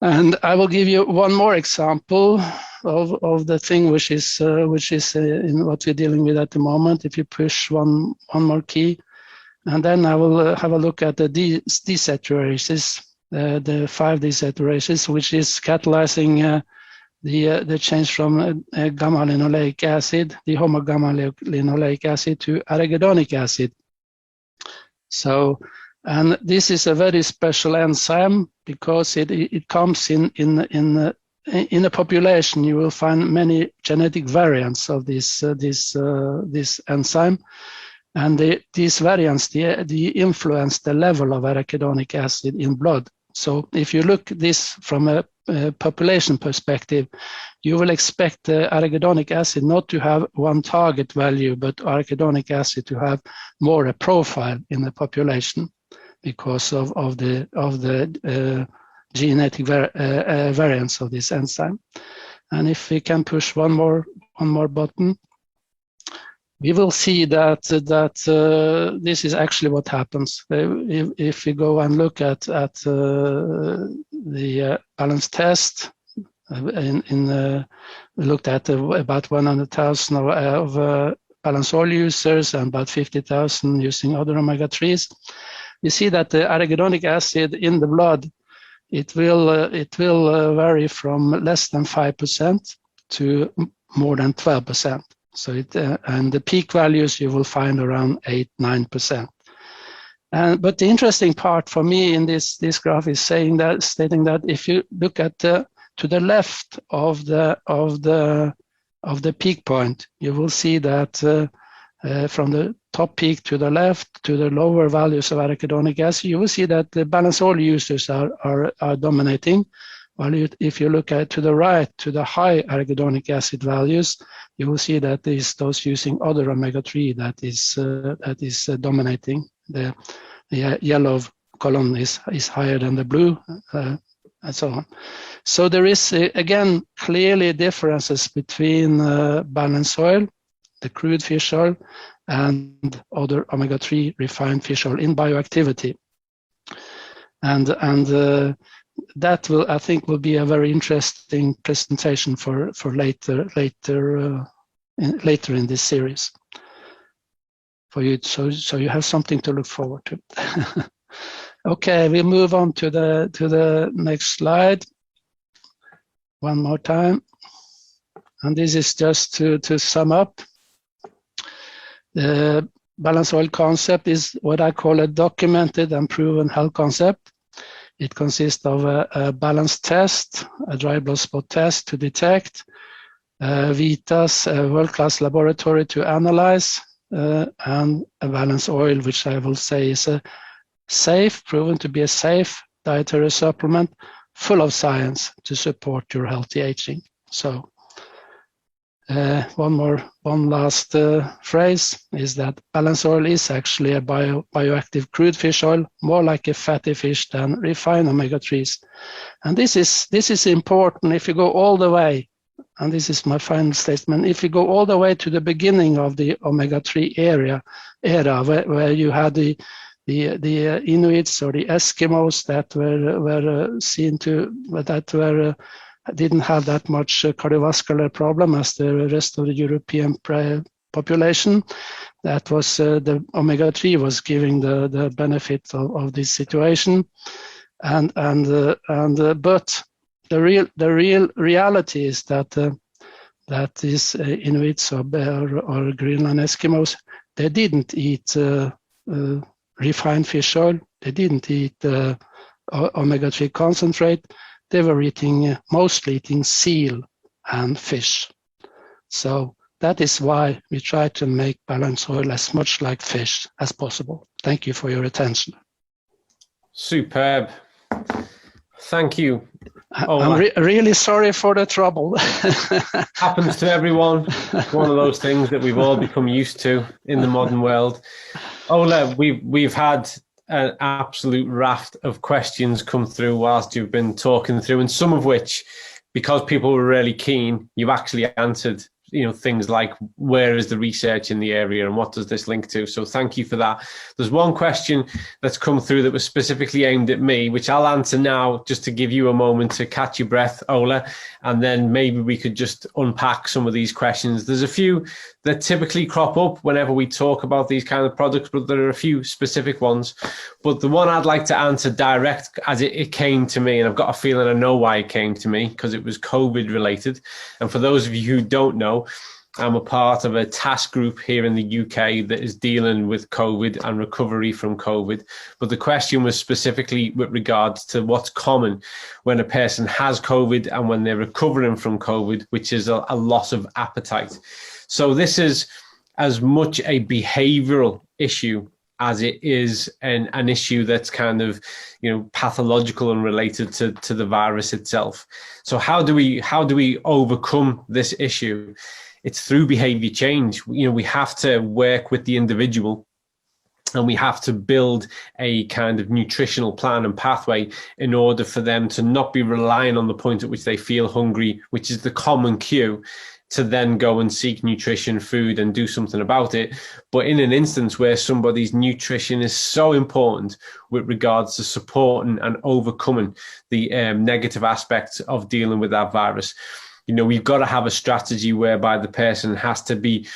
[SPEAKER 2] And I will give you one more example of the thing which is in what we're dealing with at the moment. If you push one more key, and then I will have a look at the desaturases, the 5 desaturases, which is catalyzing the change from gamma-linoleic acid, the homogamma-linoleic acid, to arachidonic acid. So, and this is a very special enzyme because it comes in a population. You will find many genetic variants of this enzyme, and these variants they influence the level of arachidonic acid in blood. So if you look at this from a population perspective, you will expect the arachidonic acid not to have one target value, but arachidonic acid to have more a profile in the population because of the genetic variants of this enzyme. And if we can push one more button, we will see that this is actually what happens. If we go and look at the balance test, we looked at about 100,000 of balance oil users and about 50,000 using other omega-3s. You see that the arachidonic acid in the blood, it will vary from less than 5% to more than 12%. So and the peak values you will find around 8-9%. But the interesting part for me in this graph is stating that if you look at to the left of the peak point, you will see that from the top peak to the left to the lower values of arachidonic acid, you will see that the balance oil users are dominating. While if you look at to the right, to the high arachidonic acid values, you will see that those using other omega-3 that is dominating. The yellow column is higher than the blue, and so on. So there is again clearly differences between balance oil, the crude fish oil, and other omega-3 refined fish oil in bioactivity, and that will, I think, will be a very interesting presentation for later in this series for you. So you have something to look forward to. Okay, we move on to the next slide. One more time, and this is just to sum up. The balance oil concept is what I call a documented and proven health concept. It consists of a balance test, a dry blood spot test to detect, VITAS, a world-class laboratory to analyze, and a balance oil, which I will say is a proven to be a safe dietary supplement, full of science to support your healthy aging. So one last phrase is that balance oil is actually a bioactive crude fish oil, more like a fatty fish than refined omega-3s. And this is important if you go all the way, and this is my final statement, if you go all the way to the beginning of the omega-3 era where you had the Inuits or the Eskimos that were seen to didn't have that much cardiovascular problem as the rest of the European population. That was the omega-3 was giving the benefit of this situation, but the real reality is that these Inuits or Greenland Eskimos, they didn't eat refined fish oil, they didn't eat omega-3 concentrate. They were mostly eating seal and fish. So that is why we try to make balance oil as much like fish as possible. Thank you for your attention.
[SPEAKER 1] Superb. Thank you.
[SPEAKER 2] I'm really sorry for the trouble.
[SPEAKER 1] Happens to everyone. One of those things that we've all become used to in the modern world. Ola, we've had an absolute raft of questions come through whilst you've been talking through, and some of which, because people were really keen, you actually answered things like where is the research in the area and what does this link to? So thank you for that. There's one question that's come through that was specifically aimed at me, which I'll answer now just to give you a moment to catch your breath, Ola, and then maybe we could just unpack some of these questions. There's a few that typically crop up whenever we talk about these kind of products, but there are a few specific ones. But the one I'd like to answer direct as it came to me, and I've got a feeling I know why it came to me, because it was COVID related. And for those of you who don't know, I'm a part of a task group here in the UK that is dealing with COVID and recovery from COVID. But the question was specifically with regards to what's common when a person has COVID and when they're recovering from COVID, which is a loss of appetite. So this is as much a behavioral issue as it is an issue that's kind of, pathological and related to the virus itself. So how do we overcome this issue? It's through behavior change. We have to work with the individual, and we have to build a kind of nutritional plan and pathway in order for them to not be relying on the point at which they feel hungry, which is the common cue, to then go and seek nutrition, food, and do something about it. But in an instance where somebody's nutrition is so important with regards to supporting and overcoming the negative aspects of dealing with that virus, we've got to have a strategy whereby the person has to be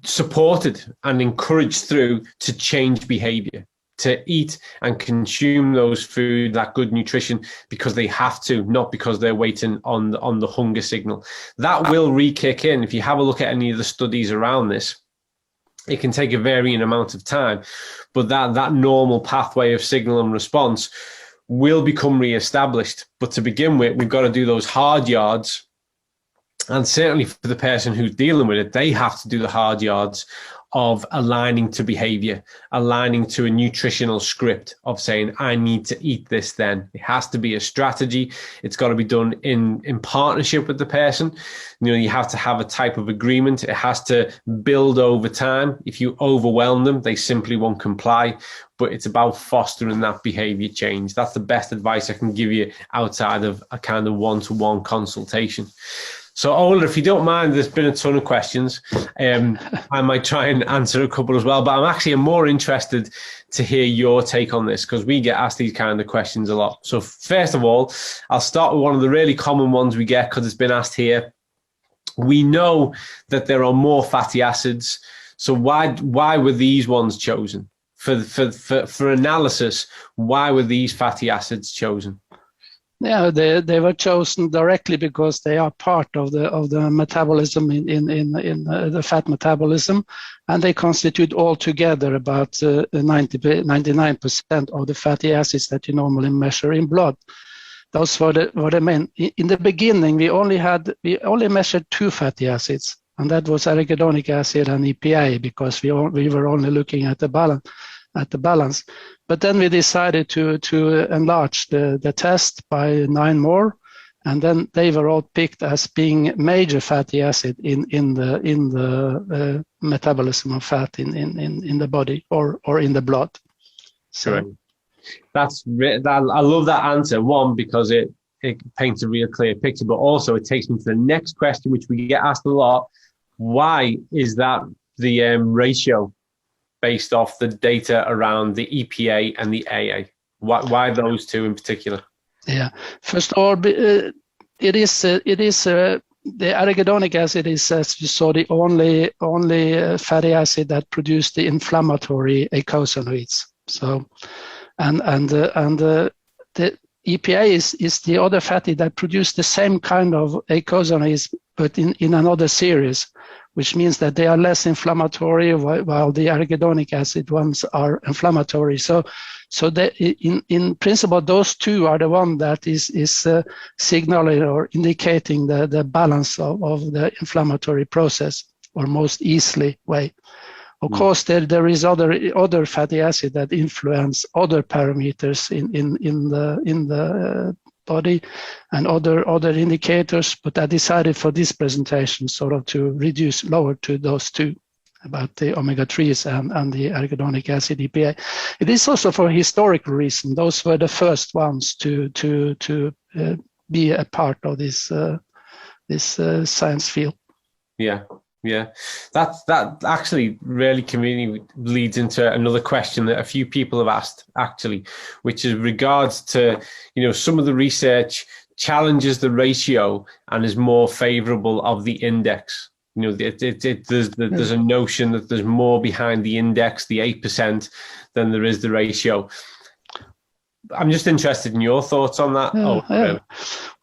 [SPEAKER 1] supported and encouraged through to change behavior, to eat and consume those food, that good nutrition, because they have to, not because they're waiting on the hunger signal. That will re-kick in. If you have a look at any of the studies around this, it can take a varying amount of time, but that normal pathway of signal and response will become re-established. But to begin with, we've got to do those hard yards. And certainly for the person who's dealing with it, they have to do the hard yards of aligning to behavior, aligning to a nutritional script of saying, I need to eat this then. It has to be a strategy. It's got to be done in partnership with the person. You have to have a type of agreement. It has to build over time. If you overwhelm them, they simply won't comply. But it's about fostering that behavior change. That's the best advice I can give you outside of a kind of one-to-one consultation. So, Ola, if you don't mind, there's been a ton of questions. I might try and answer a couple as well, but I'm actually more interested to hear your take on this, because we get asked these kind of questions a lot. So first of all, I'll start with one of the really common ones we get, because it's been asked here. We know that there are more fatty acids. So why were these ones chosen? For analysis, why were these fatty acids chosen?
[SPEAKER 2] Yeah, they were chosen directly because they are part of the metabolism in the fat metabolism, and they constitute altogether about 99% of the fatty acids that you normally measure in blood. Those were the main. In the beginning, we only measured two fatty acids, and that was arachidonic acid and EPA, because we were only looking at the balance. But then we decided to enlarge the test by 9 more, and then they were all picked as being major fatty acid in the metabolism of fat in the body or in the blood. So
[SPEAKER 1] correct. I love that answer. One, because it paints a real clear picture, but also it takes me to the next question, which we get asked a lot. Why is that the ratio based off the data around the EPA and the AA? Why those two in particular?
[SPEAKER 2] Yeah, first of all, it is the arachidonic acid is, as you saw, the only fatty acid that produce the inflammatory eicosanoids. So, and the EPA is the other fatty that produce the same kind of eicosanoids, but in another series, which means that they are less inflammatory, while the arachidonic acid ones are inflammatory. So in principle, those two are the one that is signaling or indicating the balance of the inflammatory process, or most easily way. Of course, there is other fatty acid that influence other parameters in the body and other indicators, but I decided for this presentation sort of to lower to those two, about the omega-3s and the arachidonic acid EPA. It is also for historical reason. Those were the first ones to be a part of this science field.
[SPEAKER 1] Yeah. Yeah, that actually really conveniently leads into another question that a few people have asked, actually, which is regards to, some of the research challenges the ratio and is more favorable of the index. There's a notion that there's more behind the index, the 8%, than there is the ratio. I'm just interested in your thoughts on that.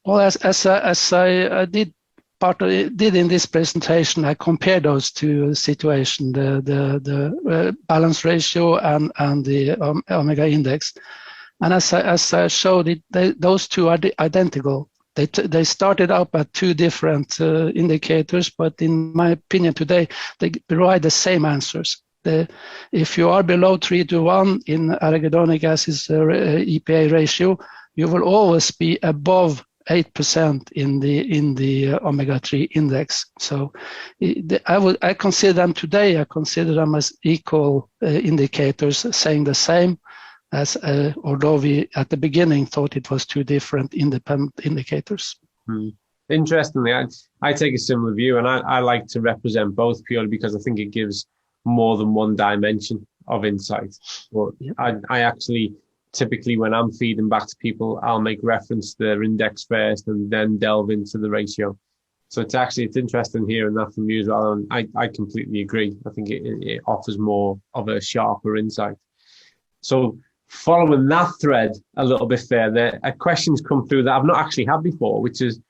[SPEAKER 2] Well, as I did in this presentation, I compared those two situations, the balance ratio and the omega index. And as I showed it, those two are identical. They started up at two different indicators, but in my opinion today, they provide the same answers. If you are below 3:1 in arachidonic acid EPA ratio, you will always be above 8% in the omega-3 index. So I consider them today, I consider them as equal indicators saying the same, as although we at the beginning thought it was two different independent indicators.
[SPEAKER 1] Interestingly, I take a similar view, and I like to represent both purely because I think it gives more than one dimension of insight. But I actually, typically when I'm feeding back to people, I'll make reference to their index first and then delve into the ratio. So it's interesting hearing that from you as well. And I completely agree. I think it offers more of a sharper insight. So following that thread a little bit further, questions come through that I've not actually had before, which is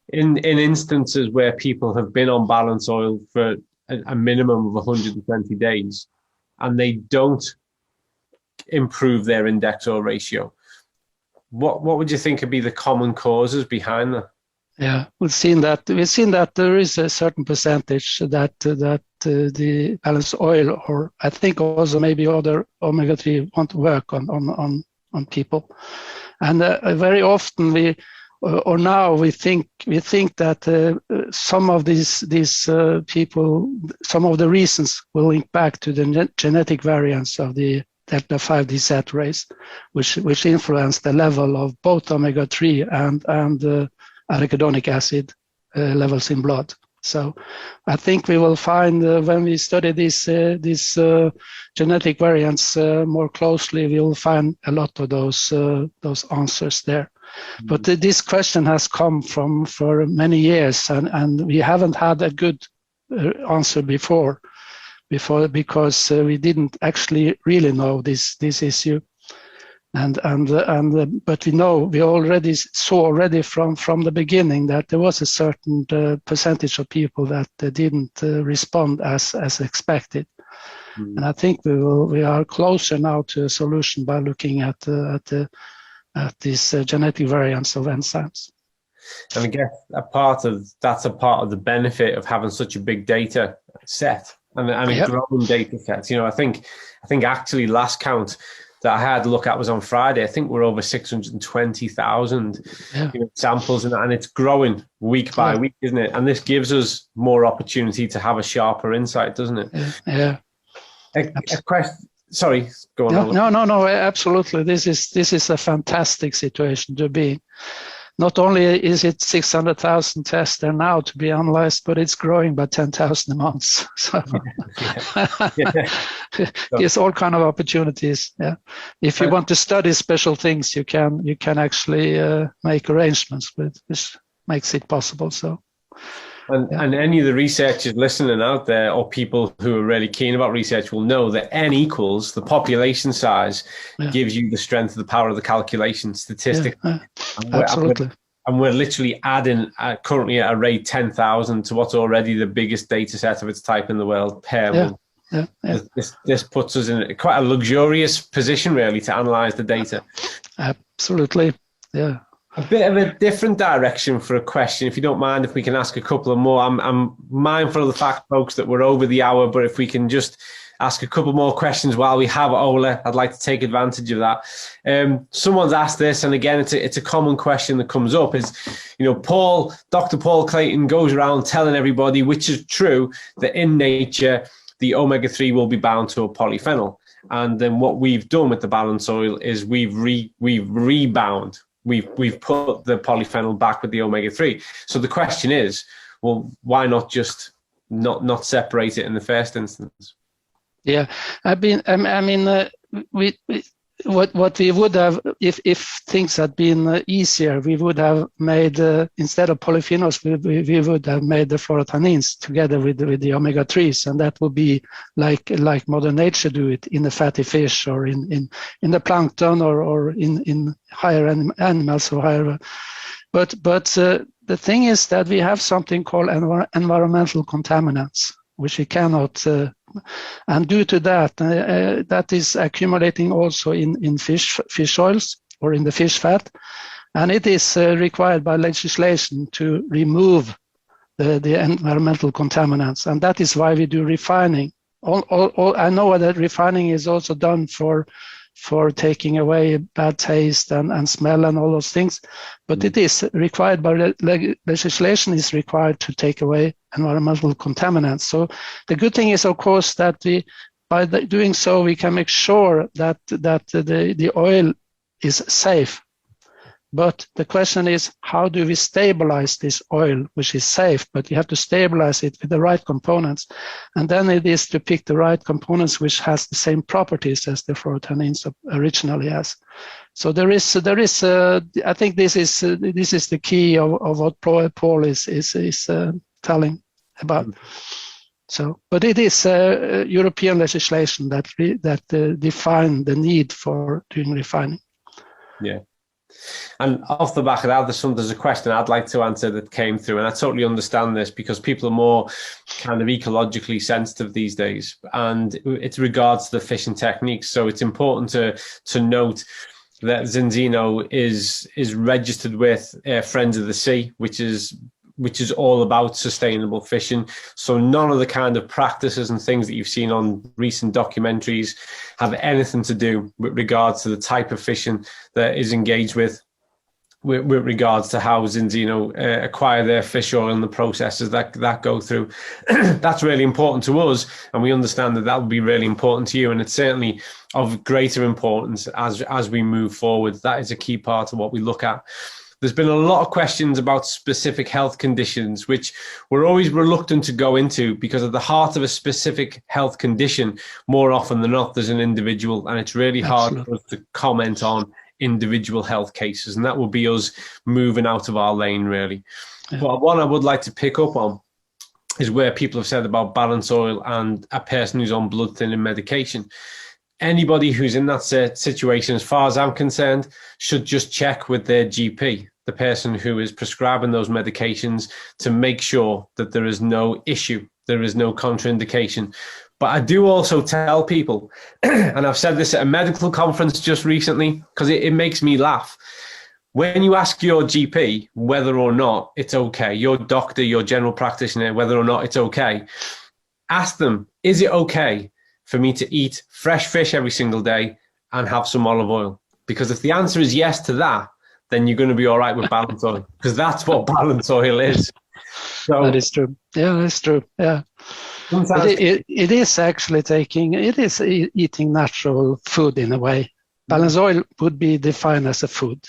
[SPEAKER 1] in instances where people have been on balance oil for a minimum of 120 days and they don't improve their index or ratio, what would you think would be the common causes behind that?
[SPEAKER 2] Yeah, we've seen that there is a certain percentage that the balanced oil, or I think also maybe other omega-3, won't work on people, and very often we think that some of these people, some of the reasons will link back to the genetic variants of the delta 5 desaturase, which influence the level of both omega-3 and arachidonic acid levels in blood. So I think we will find when we study these genetic variants more closely, we will find a lot of those answers there. Mm-hmm. But this question has come for many years, and we haven't had a good answer before because we didn't actually really know this issue. But we already saw from the beginning that there was a certain percentage of people that didn't respond as expected. Mm. And I think we are closer now to a solution by looking at these genetic variants of enzymes.
[SPEAKER 1] And I guess that's a part of the benefit of having such a big data set and a growing data set. I think actually last count that I had a look at was on Friday. I think we're over 620,000 samples, and it's growing week by week, isn't it? And this gives us more opportunity to have a sharper insight, doesn't it?
[SPEAKER 2] Yeah.
[SPEAKER 1] A question. Sorry, go on.
[SPEAKER 2] No, absolutely. This is a fantastic situation to be in. Not only is it 600,000 tests there now to be analyzed, but it's growing by 10,000 a month. So there's all kind of opportunities. Yeah, if you want to study special things, you can actually make arrangements which makes it possible. So.
[SPEAKER 1] And any of the researchers listening out there, or people who are really keen about research, will know that N equals the population size gives you the strength of the power of the calculation statistically.
[SPEAKER 2] Absolutely.
[SPEAKER 1] And we're literally adding currently at a rate 10,000 to what's already the biggest data set of its type in the world per month. This puts us in quite a luxurious position, really, to analyze the data.
[SPEAKER 2] Absolutely. Yeah.
[SPEAKER 1] A bit of a different direction for a question, if you don't mind, if we can ask a couple of more. I'm mindful of the fact, folks, that we're over the hour, but if we can just ask a couple more questions while we have Ola, I'd like to take advantage of that. Someone's asked this, and again, it's a common question that comes up, is, Dr. Paul Clayton goes around telling everybody, which is true, that in nature, the omega-3 will be bound to a polyphenol. And then what we've done with the balance oil is we've rebound. We've put the polyphenol back with the omega-3. So the question is, well, why not just not separate it in the first instance.
[SPEAKER 2] Yeah, I mean, we what we would have, if things had been easier, we would have made instead of polyphenols, we would have made the fluorotanins together with the omega-3s, and that would be like Mother Nature do it in the fatty fish or in the plankton or in higher animals or higher. But the thing is that we have something called environmental contaminants, which we cannot, and due to that, that is accumulating also in fish oils or in the fish fat, and it is required by legislation to remove the environmental contaminants, and that is why we do refining. I know that refining is also done for taking away bad taste and smell and all those things, but it is required by legislation is required to take away environmental contaminants. So the good thing is, of course, that by doing so, we can make sure that the oil is safe. But the question is, how do we stabilize this oil, which is safe, but you have to stabilize it with the right components. And then it is to pick the right components which has the same properties as the fluorotanins originally has. So there is I think this is the key of what Paul is telling about. So, but it is European legislation that define the need for doing refining.
[SPEAKER 1] Yeah. And off the back of that, there's a question I'd like to answer that came through, and I totally understand this because people are more kind of ecologically sensitive these days, and it's regards to the fishing techniques. So it's important to note that Zinzino is registered with Friends of the Sea, which is all about sustainable fishing. So none of the kind of practices and things that you've seen on recent documentaries have anything to do with regards to the type of fishing that is engaged with regards to how Zinzino acquire their fish oil and the processes that go through. That's really important to us, and we understand that will be really important to you, and it's certainly of greater importance as we move forward. That is a key part of what we look at. There's been a lot of questions about specific health conditions, which we're always reluctant to go into because at the heart of a specific health condition, more often than not, there's an individual, and it's really hard for us to comment on individual health cases, and that will be us moving out of our lane, really. Yeah. But one I would like to pick up on is where people have said about balance oil and a person who's on blood thinning medication. Anybody who's in that situation, as far as I'm concerned, should just check with their GP, the person who is prescribing those medications, to make sure that there is no issue, there is no contraindication. But I do also tell people, and I've said this at a medical conference just recently, because it makes me laugh. When you ask your GP whether or not it's okay, your doctor, your general practitioner, whether or not it's okay, ask them, is it okay for me to eat fresh fish every single day and have some olive oil? Because if the answer is yes to that, then you're going to be all right with balance oil, because that's what balance oil is. So,
[SPEAKER 2] that is true. Yeah, that's true. Yeah. It is actually eating natural food in a way. Balance oil would be defined as a food.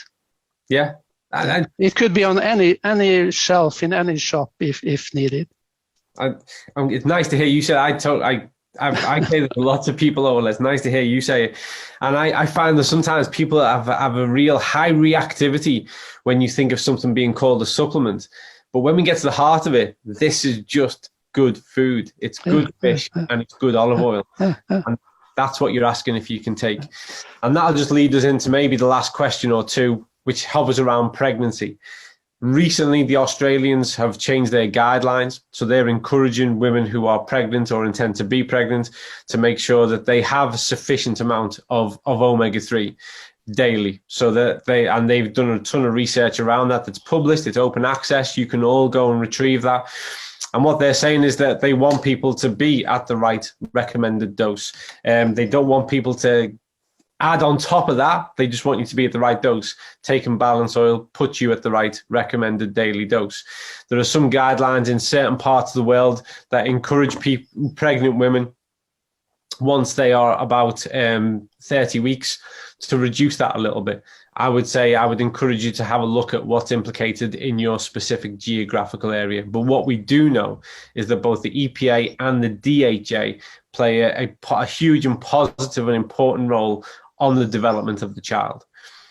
[SPEAKER 1] Yeah.
[SPEAKER 2] It could be on any shelf in any shop if needed.
[SPEAKER 1] It's nice to hear you say. I say that to lots of people. Oh, well, it's nice to hear you say it. And I find that sometimes people have a real high reactivity when you think of something being called a supplement. But when we get to the heart of it, this is just good food. It's good fish and it's good olive oil. And that's what you're asking if you can take. And that'll just lead us into maybe the last question or two, which hovers around pregnancy. Recently, the Australians have changed their guidelines. So they're encouraging women who are pregnant or intend to be pregnant to make sure that they have a sufficient amount of omega-3 daily. So that they've done a ton of research around that that's published. It's open access. You can all go and retrieve that. And what they're saying is that they want people to be at the right recommended dose. They don't want people to add on top of that. They just want you to be at the right dose. Taking balance oil puts you at the right recommended daily dose. There are some guidelines in certain parts of the world that encourage pregnant women once they are about 30 weeks to reduce that a little bit. I would say I would encourage you to have a look at what's implicated in your specific geographical area. But what we do know is that both the EPA and the DHA play a huge and positive and important role on the development of the child.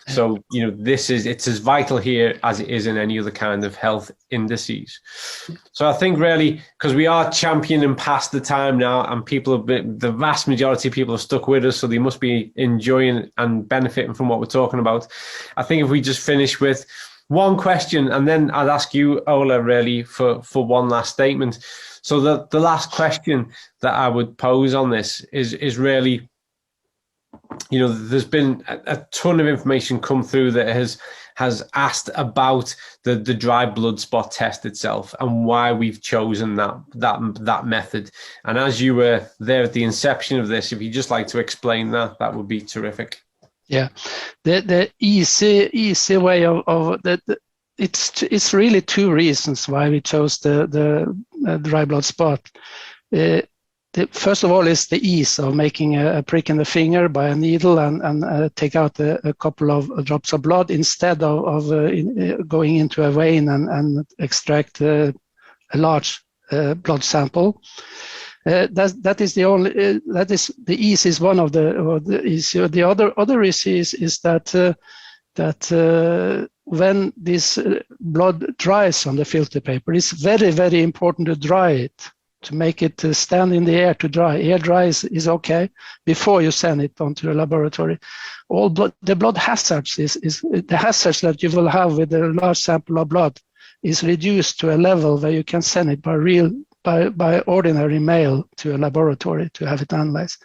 [SPEAKER 1] So, you know, it's as vital here as it is in any other kind of health indices. So I think really, because we are championing past the time now, and the vast majority of people have stuck with us, so they must be enjoying and benefiting from what we're talking about. I think if we just finish with one question, and then I'd ask you, Ola, really for one last statement. So the last question that I would pose on this is really, you know, there's been a ton of information come through that has asked about the dry blood spot test itself and why we've chosen that method. And as you were there at the inception of this, if you'd just like to explain that would be terrific.
[SPEAKER 2] Yeah, the easy way of that. It's really two reasons why we chose the dry blood spot. First of all is the ease of making a prick in the finger by a needle and take out a couple of drops of blood instead of going into a vein and extract a large blood sample. That is the only. That is the ease is one of the issue. The other issue is that when this blood dries on the filter paper, it's very important to dry it, to make it stand in the air to dry. Air dry is okay before you send it onto the laboratory. The blood hazards is the hazards that you will have with a large sample of blood is reduced to a level where you can send it by ordinary mail to a laboratory to have it analyzed.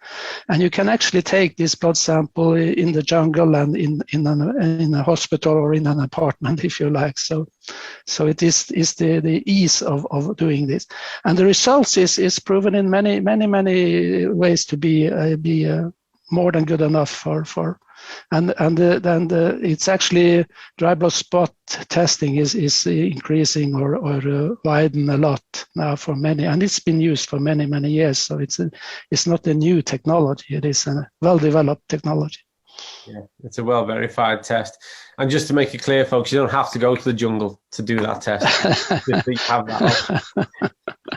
[SPEAKER 2] And you can actually take this blood sample in the jungle and in a hospital or in an apartment if you like. So it is the ease of doing this. And the results is proven in many ways to be more than good enough for and it's actually dry blood spot testing is increasing or widen a lot now for many, and it's been used for many years. So it's not a new technology; it is a well-developed technology.
[SPEAKER 1] Yeah, it's a well-verified test. And just to make it clear, folks, you don't have to go to the jungle to do that test. You have that option.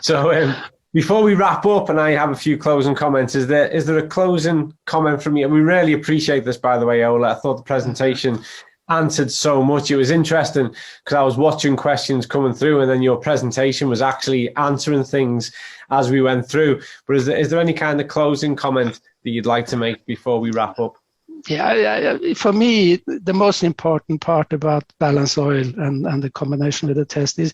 [SPEAKER 1] So. Before we wrap up, and I have a few closing comments, is there a closing comment from you? We really appreciate this, by the way, Ola. I thought the presentation answered so much. It was interesting because I was watching questions coming through, and then your presentation was actually answering things as we went through. But is there any kind of closing comment that you'd like to make before we wrap up?
[SPEAKER 2] Yeah, for me, the most important part about balance oil and the combination with the test is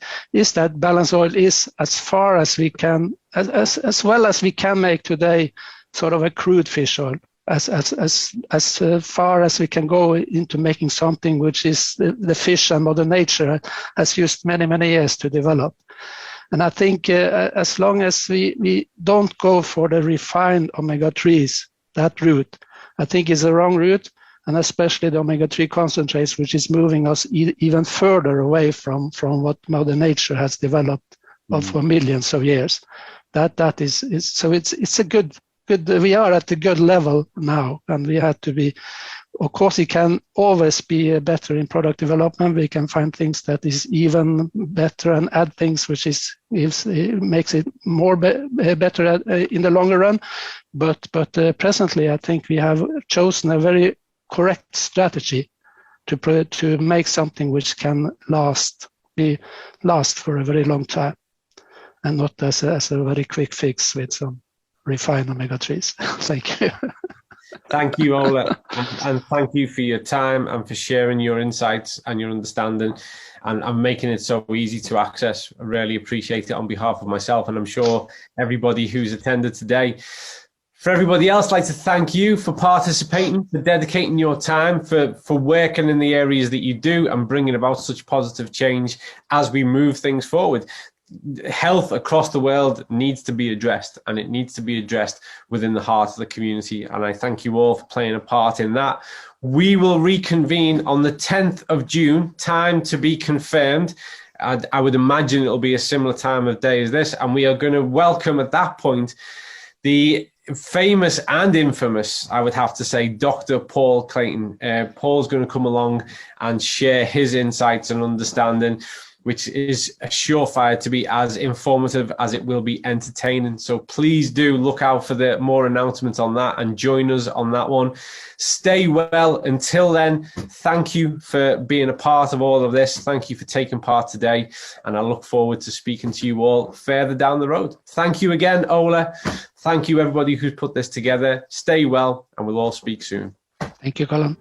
[SPEAKER 2] that balance oil is as far as we can, as well as we can make today, sort of a crude fish oil, as far as we can go into making something which is the fish and Mother Nature has used many years to develop. And I think as long as we don't go for the refined omega-3s, that route, I think is the wrong route, and especially the omega-3 concentrates, which is moving us even further away from what Mother Nature has developed for millions of years. That is so it's a good. We are at a good level now, and we have to be. Of course, it can always be better in product development. We can find things that is even better and add things which makes it more better in the longer run. But presently, I think we have chosen a very correct strategy to make something which can last for a very long time, and not as a very quick fix with some refined omega-3s. Thank you.
[SPEAKER 1] Thank you, Ola, and thank you for your time and for sharing your insights and your understanding and making it so easy to access. I really appreciate it on behalf of myself, and I'm sure everybody who's attended today. For everybody else, I'd like to thank you for participating, for dedicating your time, for working in the areas that you do and bringing about such positive change as we move things forward. Health across the world needs to be addressed, and it needs to be addressed within the heart of the community. And I thank you all for playing a part in that. We will reconvene on the 10th of June, time to be confirmed. I would imagine it'll be a similar time of day as this. And we are going to welcome at that point the famous and infamous, I would have to say, Dr. Paul Clayton. Paul's going to come along and share his insights and understanding, which is a surefire to be as informative as it will be entertaining. So please do look out for the more announcements on that and join us on that one. Stay well. Until then, thank you for being a part of all of this. Thank you for taking part today. And I look forward to speaking to you all further down the road. Thank you again, Ola. Thank you, everybody who's put this together. Stay well, and we'll all speak soon.
[SPEAKER 2] Thank you, Colin.